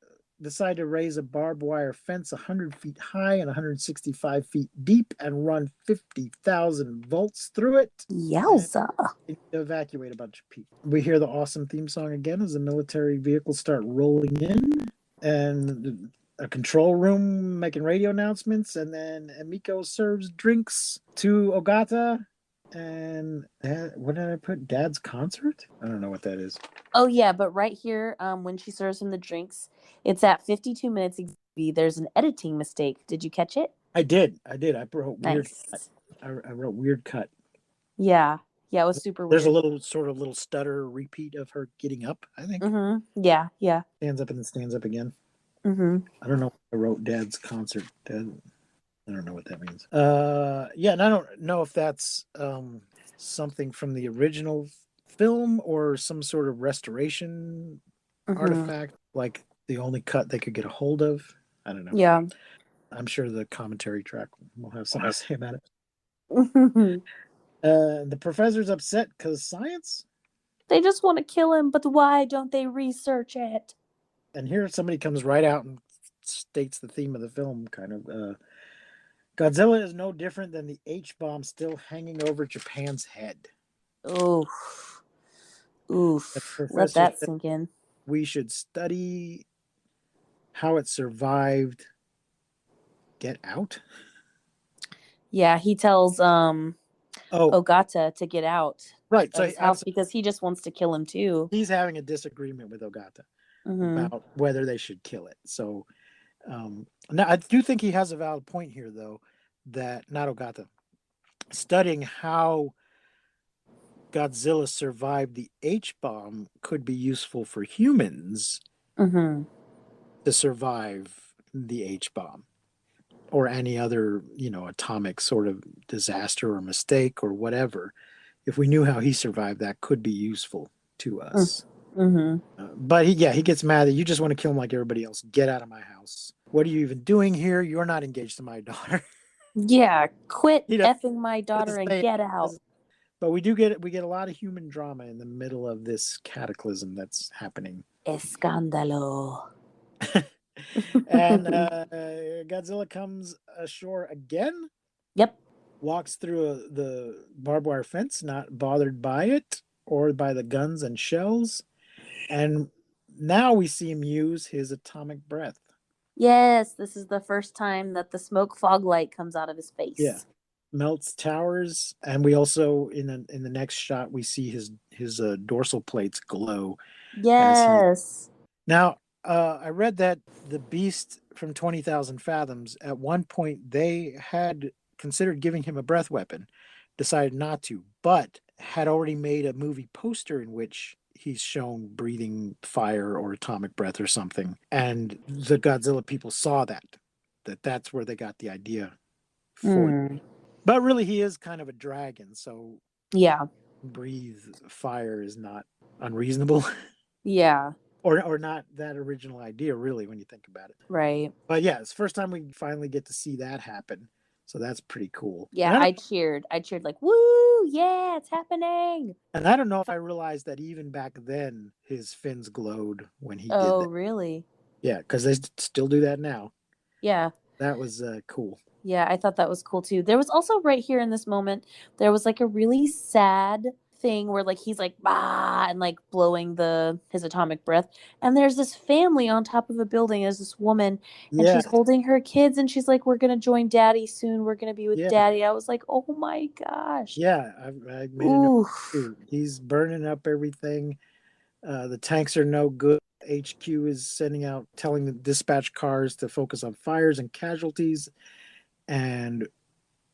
Speaker 5: decide to raise a barbed wire fence 100 feet high and 165 feet deep and run 50,000 volts through it.
Speaker 4: Yowza.
Speaker 5: To evacuate a bunch of people. We hear the awesome theme song again as the military vehicles start rolling in, and a control room making radio announcements, and then Emiko serves drinks to Ogata. And what did I put? Dad's concert? I don't know what that is.
Speaker 4: Oh yeah, but right here, when she serves him the drinks, it's at 52 minutes. There's an editing mistake. Did you catch it?
Speaker 5: I did. I wrote weird.
Speaker 4: Nice.
Speaker 5: I wrote weird cut.
Speaker 4: Yeah, it was super weird.
Speaker 5: There's a little stutter repeat of her getting up, I think.
Speaker 4: Mm-hmm. Yeah.
Speaker 5: Stands up and then stands up again.
Speaker 4: Mm-hmm.
Speaker 5: I don't know. I wrote Dad's concert. I don't know what that means. And I don't know if that's something from the original film or some sort of restoration artifact, like the only cut they could get a hold of. I don't know.
Speaker 4: Yeah.
Speaker 5: I'm sure the commentary track will have something to say about it.
Speaker 4: Mm-hmm.
Speaker 5: The professor's upset because science?
Speaker 4: They just want to kill him, but why don't they research it?
Speaker 5: And here somebody comes right out and states the theme of the film, kind of. Godzilla is no different than the H-bomb still hanging over Japan's head.
Speaker 4: Oof. Let that sink in.
Speaker 5: We should study how it survived. Get out?
Speaker 4: Yeah, he tells Ogata to get out
Speaker 5: of
Speaker 4: his house because he just wants to kill him too.
Speaker 5: He's having a disagreement with Ogata about whether they should kill it. So now I do think he has a valid point here, though, that not Ogata, studying how Godzilla survived the H-bomb could be useful for humans to survive the H-bomb or any other, atomic sort of disaster or mistake or whatever. If we knew how he survived, that could be useful to us. But he gets mad that you just want to kill him like everybody else. Get out of my house. What are you even doing here? You're not engaged to my daughter.
Speaker 4: Yeah, quit effing my daughter and get out.
Speaker 5: But we get a lot of human drama in the middle of this cataclysm that's happening.
Speaker 4: Escándalo.
Speaker 5: And Godzilla comes ashore again.
Speaker 4: Yep.
Speaker 5: Walks through the barbed wire fence, not bothered by it or by the guns and shells. And now we see him use his atomic breath.
Speaker 4: Yes, this is the first time that the smoke fog light comes out of his face.
Speaker 5: Yeah. Melts towers, and we also in the next shot we see his dorsal plates glow.
Speaker 4: Yes.
Speaker 5: Now, I read that the Beast from 20,000 Fathoms, at one point they had considered giving him a breath weapon, decided not to, but had already made a movie poster in which he's shown breathing fire or atomic breath or something. And the Godzilla people saw that's where they got the idea for it. But really, he is kind of a dragon, so
Speaker 4: yeah,
Speaker 5: breathe fire is not unreasonable.
Speaker 4: Yeah.
Speaker 5: or not that original idea, really, when you think about it.
Speaker 4: Right.
Speaker 5: But yeah, it's the first time we finally get to see that happen. So that's pretty cool.
Speaker 4: Yeah, I cheered. I cheered like, woo, yeah, it's happening.
Speaker 5: And I don't know if I realized that even back then his fins glowed when he did
Speaker 4: Oh,
Speaker 5: that.
Speaker 4: really?
Speaker 5: Yeah, because they still do that now.
Speaker 4: Yeah.
Speaker 5: That was cool.
Speaker 4: Yeah, I thought that was cool too. There was also right here in this moment, there was like a really sad thing where like he's like bah and like blowing his atomic breath, and there's this family on top of a building. There's this woman, and
Speaker 5: Yeah,
Speaker 4: she's holding her kids, and she's like, "We're gonna join Daddy soon. We're gonna be with
Speaker 5: yeah,
Speaker 4: Daddy." I was like, "Oh my gosh!"
Speaker 5: yeah. I made a note
Speaker 4: Ooh,
Speaker 5: too. He's burning up everything. The tanks are no good. HQ is sending out, telling the dispatch cars to focus on fires and casualties, and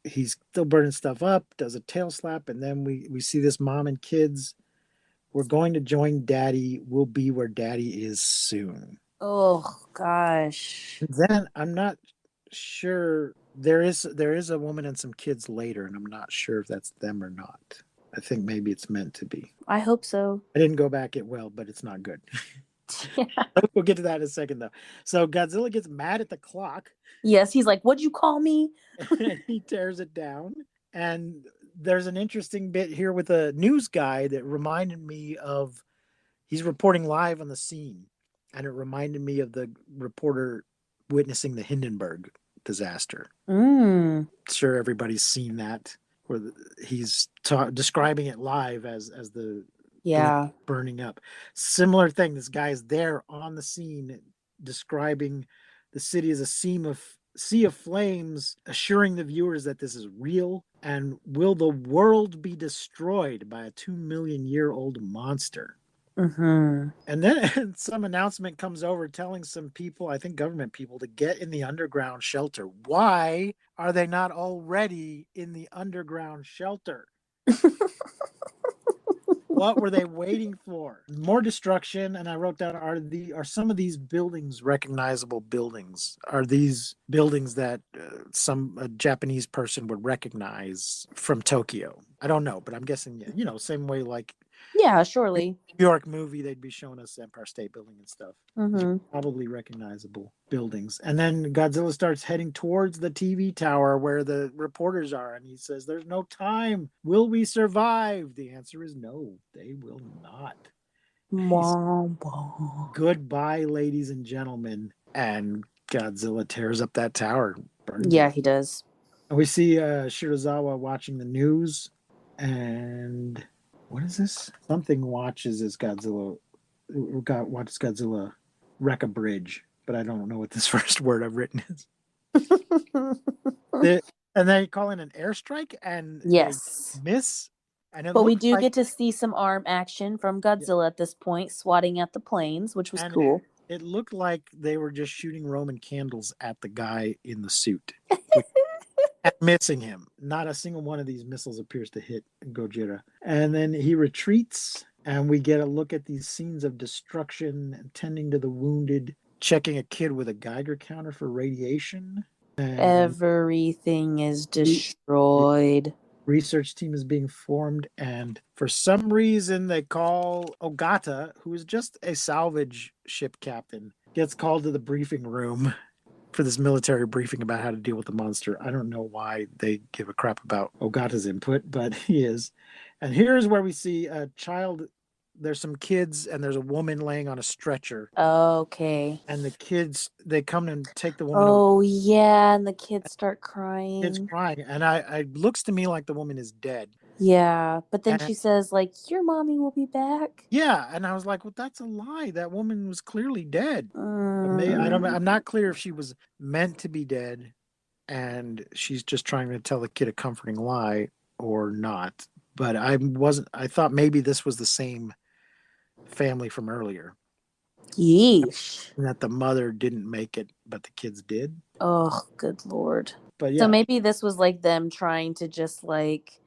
Speaker 5: he's still burning stuff up. Does a tail slap, and then we see this mom and kids. We're going to join Daddy. We'll be where Daddy is soon.
Speaker 4: oh gosh.
Speaker 5: Then I'm not sure. There is a woman and some kids later, and I'm not sure if that's them or not. I think maybe it's meant to be.
Speaker 4: I hope so.
Speaker 5: I didn't go back it well, but it's not good.
Speaker 4: Yeah.
Speaker 5: We'll get to that in a second, though. So Godzilla gets mad at the clock.
Speaker 4: Yes, he's like, "What'd you call me?"
Speaker 5: And he tears it down. And there's an interesting bit here with a news guy that reminded me of, he's reporting live on the scene, and it reminded me of the reporter witnessing the Hindenburg disaster. Sure, everybody's seen that, where he's describing it live as the burning up. Similar thing. This guy is there on the scene describing the city as a sea of flames, assuring the viewers that this is real, and will the world be destroyed by a 2 million-year-old monster?
Speaker 4: Mm-hmm.
Speaker 5: And then some announcement comes over telling some people, I think government people, to get in the underground shelter. Why are they not already in the underground shelter? What were they waiting for? More destruction. And I wrote down, are some of these buildings recognizable buildings? Are these buildings that a Japanese person would recognize from Tokyo? I don't know, but I'm guessing, same way like
Speaker 4: Yeah, surely.
Speaker 5: New York movie, they'd be showing us Empire State Building and stuff.
Speaker 4: Mm-hmm.
Speaker 5: Probably recognizable buildings. And then Godzilla starts heading towards the TV tower where the reporters are, and he says, "There's no time. Will we survive?" The answer is no, they will not. Goodbye, ladies and gentlemen. And Godzilla tears up that tower.
Speaker 4: Yeah, he does.
Speaker 5: And we see Shirazawa watching the news, and what is this? Something watches Godzilla wreck a bridge, but I don't know what this first word I've written is. And they call in an airstrike, and
Speaker 4: yes,
Speaker 5: miss.
Speaker 4: But we do get to see some arm action from Godzilla at this point, swatting at the planes, which was cool.
Speaker 5: It looked like they were just shooting Roman candles at the guy in the suit. And missing him. Not a single one of these missiles appears to hit Gojira. And then he retreats, and we get a look at these scenes of destruction, tending to the wounded, checking a kid with a Geiger counter for radiation. And
Speaker 4: everything is destroyed.
Speaker 5: Research team is being formed, and for some reason they call Ogata, who is just a salvage ship captain, gets called to the briefing room for this military briefing about how to deal with the monster. I don't know why they give a crap about Ogata's input, but he is. And here's where we see a child. There's some kids, and there's a woman laying on a stretcher.
Speaker 4: Okay.
Speaker 5: And the kids, they come and take the woman.
Speaker 4: Oh, yeah, and the kids start crying.
Speaker 5: Kids crying, and it looks to me like the woman is dead.
Speaker 4: Yeah, but then she says, like, your mommy will be back.
Speaker 5: Yeah, and I was like, well, that's a lie. That woman was clearly dead. I'm not clear if she was meant to be dead and she's just trying to tell the kid a comforting lie or not. But I thought maybe this was the same family from earlier.
Speaker 4: Yeesh.
Speaker 5: And that the mother didn't make it, but the kids did.
Speaker 4: Oh, good Lord.
Speaker 5: But yeah.
Speaker 4: So maybe this was like them trying to just like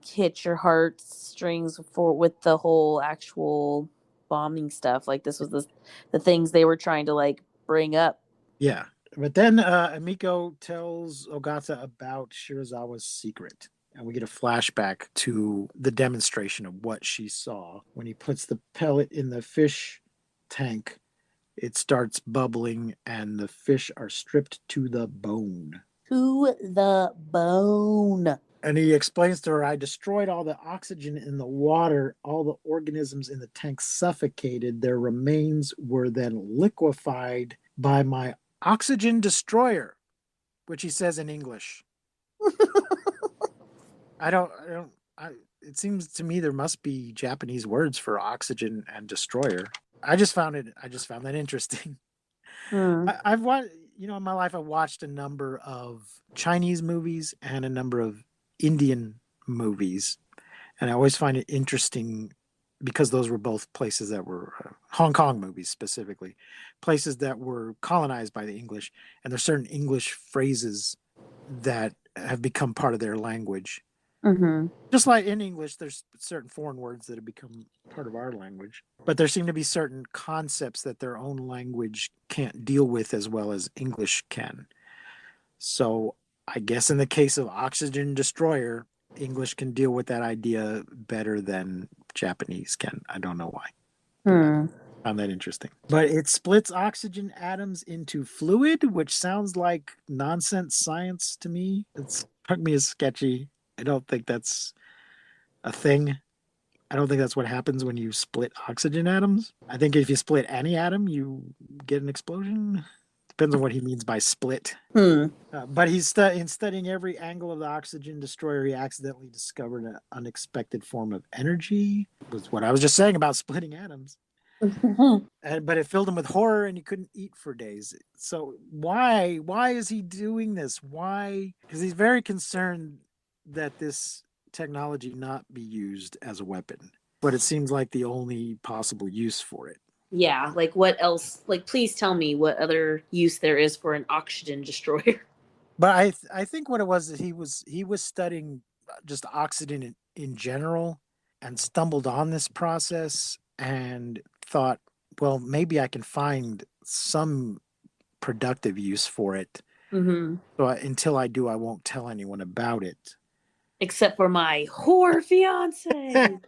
Speaker 4: hit your heartstrings with the whole actual bombing stuff. Like this was the things they were trying to like bring up.
Speaker 5: Yeah. But then Amiko tells Ogata about Shirazawa's secret. And we get a flashback to the demonstration of what she saw when he puts the pellet in the fish tank, it starts bubbling and the fish are stripped to the bone.
Speaker 4: To the bone.
Speaker 5: And he explains to her, I destroyed all the oxygen in the water. All the organisms in the tank suffocated. Their remains were then liquefied by my oxygen destroyer, which he says in English. It seems to me there must be Japanese words for oxygen and destroyer. I just found that interesting. I've watched, in my life, I've watched a number of Chinese movies and a number of Indian movies. And I always find it interesting because those were both places that were Hong Kong movies specifically, places that were colonized by the English. And there's certain English phrases that have become part of their language.
Speaker 4: Mm-hmm.
Speaker 5: Just like in English, there's certain foreign words that have become part of our language. But there seem to be certain concepts that their own language can't deal with as well as English can. So I guess in the case of oxygen destroyer, English can deal with that idea better than Japanese can. I don't know why. I found that interesting. But it splits oxygen atoms into fluid, which sounds like nonsense science to me. It struck me as sketchy. I don't think that's a thing. I don't think that's what happens when you split oxygen atoms. I think if you split any atom, you get an explosion. Depends on what he means by split. But he's in studying every angle of the oxygen destroyer, he accidentally discovered an unexpected form of energy. Was what I was just saying about splitting atoms. But it filled him with horror and he couldn't eat for days. So why is he doing this? Why? Because he's very concerned that this technology not be used as a weapon. But it seems like the only possible use for it.
Speaker 4: Yeah, like what else? Like, please tell me what other use there is for an oxygen destroyer.
Speaker 5: But I think what it was is he was studying just oxygen in general and stumbled on this process and thought, well, maybe I can find some productive use for it.
Speaker 4: Mm-hmm.
Speaker 5: So until I do, I won't tell anyone about it.
Speaker 4: Except for my whore fiance.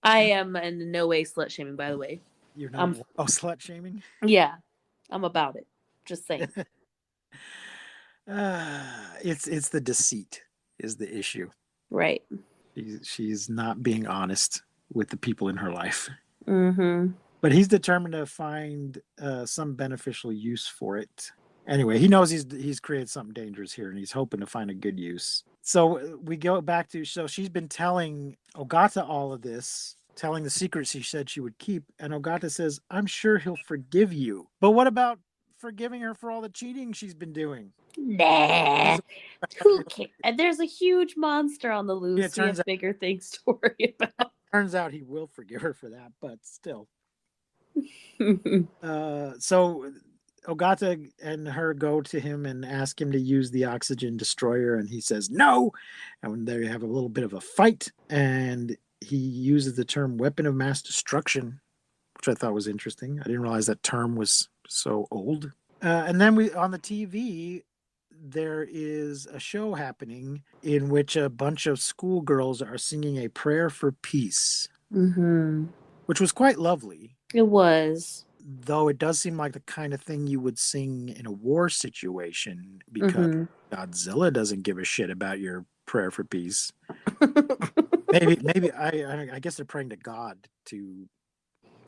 Speaker 4: I am in no way slut shaming, by the way.
Speaker 5: You're not slut shaming?
Speaker 4: Yeah, I'm about it. Just saying.
Speaker 5: It's the deceit is the issue.
Speaker 4: Right.
Speaker 5: She's not being honest with the people in her life.
Speaker 4: Mm-hmm.
Speaker 5: But he's determined to find some beneficial use for it. Anyway, he knows he's created something dangerous here, and he's hoping to find a good use. So we go back to, so she's been telling Ogata all of this, telling the secrets she said she would keep, and Ogata says, I'm sure he'll forgive you. But what about forgiving her for all the cheating she's been doing?
Speaker 4: Nah. Who cares? And there's a huge monster on the loose. Yeah, we have bigger things to worry about.
Speaker 5: Turns out he will forgive her for that, but still. So Ogata and her go to him and ask him to use the oxygen destroyer, and he says no. And they have a little bit of a fight, and he uses the term weapon of mass destruction, which I thought was interesting. I didn't realize that term was so old. And then on the TV, there is a show happening in which a bunch of schoolgirls are singing a prayer for peace, which was quite lovely.
Speaker 4: It was.
Speaker 5: Though it does seem like the kind of thing you would sing in a war situation, because Godzilla doesn't give a shit about your prayer for peace. maybe I guess they're praying to God to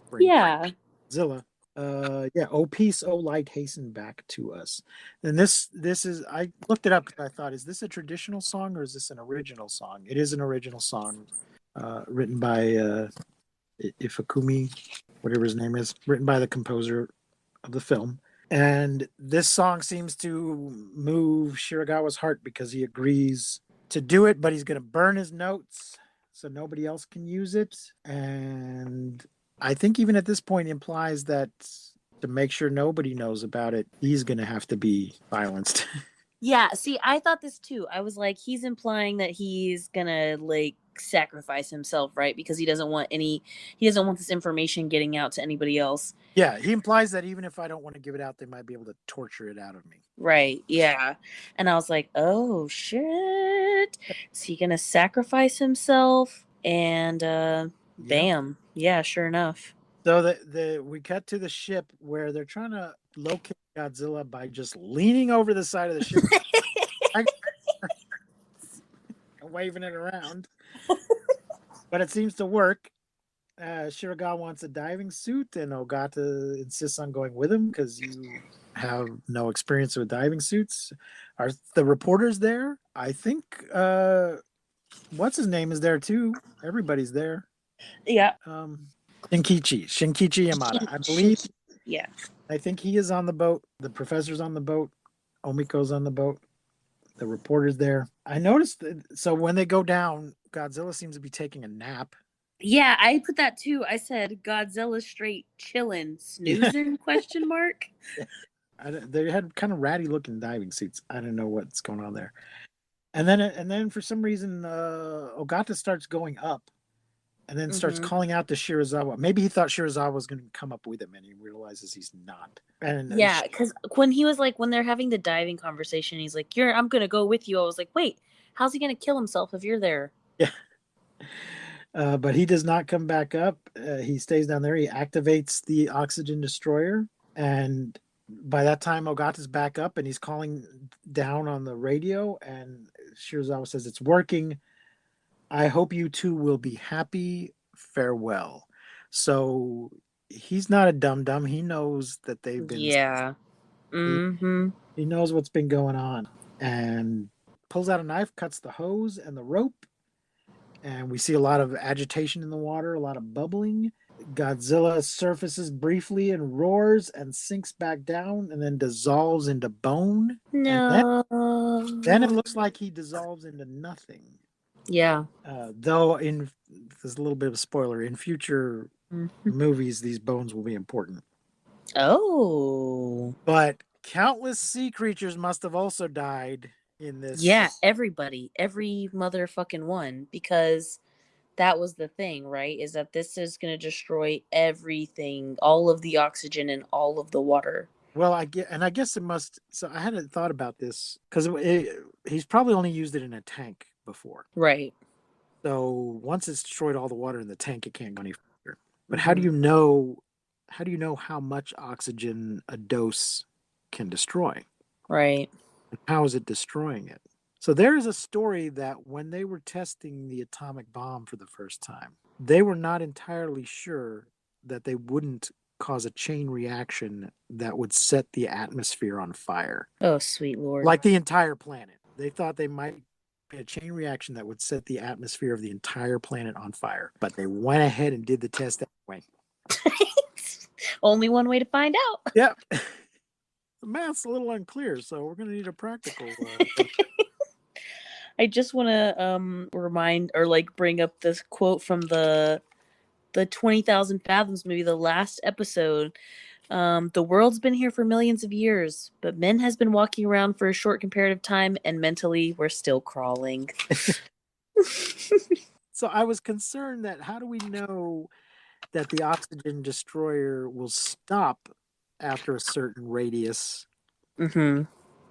Speaker 5: bring Godzilla. Oh peace, oh light, hasten back to us. And this is, I looked it up because I thought, is this a traditional song or is this an original song? It is an original song, written by Ifukumi, whatever his name is, written by the composer of the film. And this song seems to move Shiragawa's heart because he agrees to do it, but he's going to burn his notes so nobody else can use it. And I think even at this point implies that to make sure nobody knows about it, he's going to have to be silenced.
Speaker 4: Yeah, see, I thought this too. I was like, he's implying that he's going to like sacrifice himself, right? Because he doesn't want this information getting out to anybody else.
Speaker 5: Yeah, he implies that even if I don't want to give it out, they might be able to torture it out of me.
Speaker 4: Right, yeah. And I was like, oh shit. Is he going to sacrifice himself? And bam. Yeah, sure enough.
Speaker 5: So we cut to the ship where they're trying to locate Godzilla by just leaning over the side of the ship and waving it around. But it seems to work. Shiragawa wants a diving suit, and Ogata insists on going with him because you have no experience with diving suits. Are the reporters there? I think what's his name is there too. Everybody's there.
Speaker 4: Yeah.
Speaker 5: Shinkichi Yamada. I believe.
Speaker 4: Yeah.
Speaker 5: I think he is on the boat. The professor's on the boat. Omiko's on the boat. The reporter's there. I noticed that, so when they go down, Godzilla seems to be taking a nap.
Speaker 4: Yeah, I put that too. I said Godzilla straight chilling, snoozing question mark.
Speaker 5: They had kind of ratty looking diving suits. I don't know what's going on there. And then for some reason Ogata starts going up and then starts calling out to Shirazawa. Maybe he thought Shirazawa was going to come up with him and he realizes he's not. And
Speaker 4: yeah, because when he was like, when they're having the diving conversation, he's like, I'm going to go with you. I was like, wait, how's he going to kill himself if you're there?
Speaker 5: Yeah. But he does not come back up. He stays down there. He activates the oxygen destroyer. And by that time, Ogata's back up and he's calling down on the radio. And Shirazawa says, it's working. I hope you two will be happy. Farewell. So he's not a dum-dum. He knows that they've been...
Speaker 4: Yeah. Mm-hmm.
Speaker 5: He knows what's been going on. And pulls out a knife, cuts the hose and the rope. And we see a lot of agitation in the water, a lot of bubbling. Godzilla surfaces briefly and roars and sinks back down and then dissolves into bone.
Speaker 4: No.
Speaker 5: And then it looks like he dissolves into nothing.
Speaker 4: Yeah.
Speaker 5: Though there's a little bit of a spoiler. In future movies, these bones will be important.
Speaker 4: Oh.
Speaker 5: But countless sea creatures must have also died in this.
Speaker 4: Yeah, everybody, every motherfucking one, because that was the thing, right? Is that this is going to destroy everything, all of the oxygen and all of the water.
Speaker 5: Well, I guess it must. So I hadn't thought about this because he's probably only used it in a tank before,
Speaker 4: right?
Speaker 5: So once it's destroyed all the water in the tank, it can't go any further. But how do you know? How do you know how much oxygen a dose can destroy?
Speaker 4: Right.
Speaker 5: How is it destroying it? So there is a story that when they were testing the atomic bomb for the first time, they were not entirely sure that they wouldn't cause a chain reaction that would set the atmosphere on fire.
Speaker 4: Oh, sweet Lord.
Speaker 5: Like the entire planet. They thought they might be a chain reaction that would set the atmosphere of the entire planet on fire. But they went ahead and did the test anyway.
Speaker 4: Only one way to find out.
Speaker 5: Yep. The math's a little unclear, so we're going to need a practical.
Speaker 4: I just want to remind or like bring up this quote from the 20,000 Fathoms movie, the last episode. The world's been here for millions of years, but men has been walking around for a short comparative time, and mentally we're still crawling.
Speaker 5: So I was concerned that how do we know that the oxygen destroyer will stop after a certain radius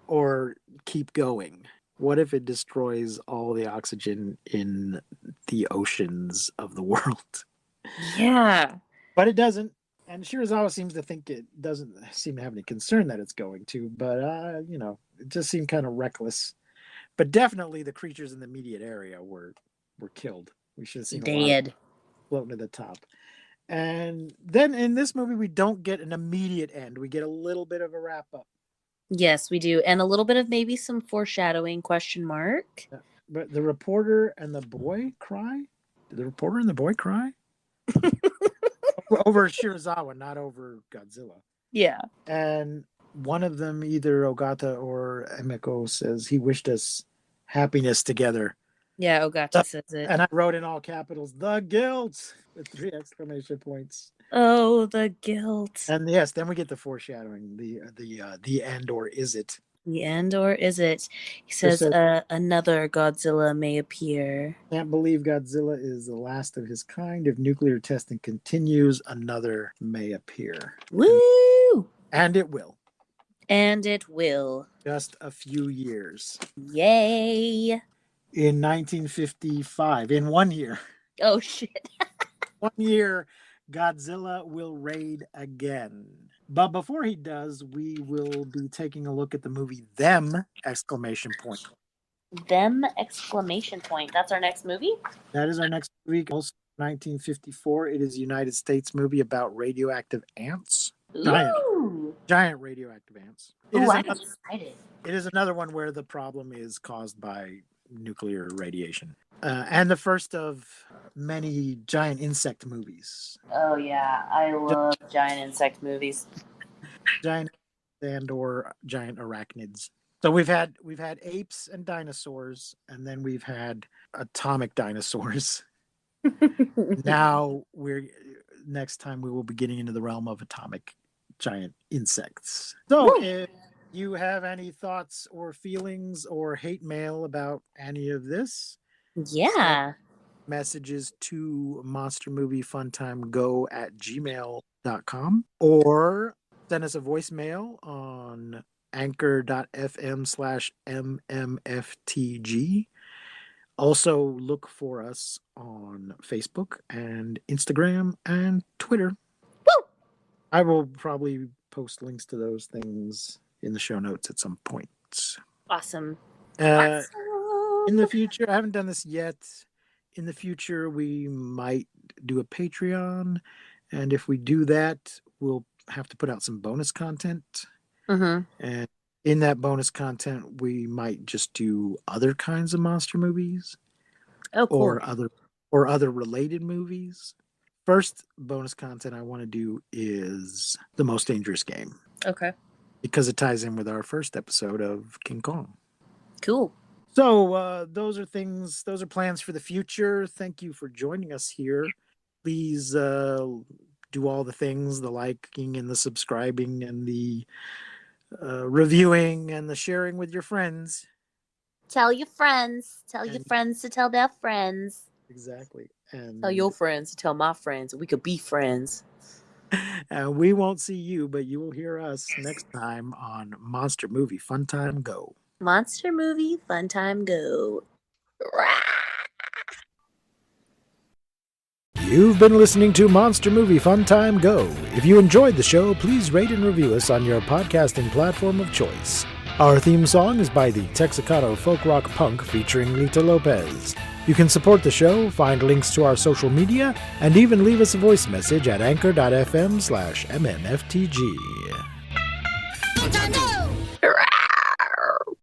Speaker 5: or keep going? What if it destroys all the oxygen in the oceans of the world?
Speaker 4: Yeah.
Speaker 5: But it doesn't. And Shirazawa seems to think it doesn't seem to have any concern that it's going to. But, it just seemed kind of reckless. But definitely the creatures in the immediate area were killed. We should have seen
Speaker 4: dead
Speaker 5: floating to the top. And then in this movie, we don't get an immediate end. We get a little bit of a wrap up.
Speaker 4: Yes, we do. And a little bit of maybe some foreshadowing question mark.
Speaker 5: But the reporter and the boy cry? Did the reporter and the boy cry? Over Shirazawa, not over Godzilla.
Speaker 4: Yeah.
Speaker 5: And one of them, either Ogata or Emiko, says he wished us happiness together.
Speaker 4: Yeah, Ogata says it.
Speaker 5: And I wrote in all capitals, the guilt, with 3 exclamation points.
Speaker 4: Oh, the guilt.
Speaker 5: And yes, then we get the foreshadowing, the end, or is it?
Speaker 4: The end, or is it? He says, another Godzilla may appear.
Speaker 5: Can't believe Godzilla is the last of his kind. If nuclear testing continues, another may appear.
Speaker 4: Woo!
Speaker 5: And it will.
Speaker 4: And it will.
Speaker 5: Just a few years.
Speaker 4: Yay!
Speaker 5: In 1955, in 1 year.
Speaker 4: Oh shit.
Speaker 5: 1 year, Godzilla will raid again. But before he does, we will be taking a look at the movie Them! Exclamation point.
Speaker 4: Them! Exclamation point. That's our next movie?
Speaker 5: That is our next movie. Also 1954. It is a United States movie about radioactive ants. Giant radioactive ants.
Speaker 4: I'm excited.
Speaker 5: It is another one where the problem is caused by nuclear radiation. And the first of many giant insect movies.
Speaker 4: Oh yeah, I love giant insect movies.
Speaker 5: Giant and or giant arachnids. So we've had apes and dinosaurs, and then we've had atomic dinosaurs. Now next time we will be getting into the realm of atomic giant insects. So if you have any thoughts or feelings or hate mail about any of this, messages to monstermoviefuntimego@gmail.com or send us a voicemail on anchor.fm/mmftg. Also look for us on Facebook and Instagram and Twitter.
Speaker 4: Woo!
Speaker 5: I will probably post links to those things in the show notes at some point.
Speaker 4: Awesome.
Speaker 5: In the future, I haven't done this yet. In the future, we might do a Patreon. And if we do that, we'll have to put out some bonus content. And in that bonus content, we might just do other kinds of monster movies.
Speaker 4: Oh, cool.
Speaker 5: Or other related movies. First bonus content I want to do is The Most Dangerous Game.
Speaker 4: Okay.
Speaker 5: Because it ties in with our first episode of King Kong.
Speaker 4: Cool.
Speaker 5: So those are plans for the future. Thank you for joining us here. Please do all the things, the liking and the subscribing and the reviewing and the sharing with your friends.
Speaker 4: Tell your friends. Tell your friends to tell their friends.
Speaker 5: Exactly. And
Speaker 4: tell your friends to tell my friends. We could be friends.
Speaker 5: And we won't see you, but you will hear us next time on Monster Movie Fun Time Go.
Speaker 4: Monster Movie Fun Time Go.
Speaker 5: You've been listening to Monster Movie Fun Time Go. If you enjoyed the show, please rate and review us on your podcasting platform of choice. Our theme song is by the Texicano Folk Rock Punk featuring Lita Lopez. You can support the show, find links to our social media, and even leave us a voice message at anchor.fm/mmftg.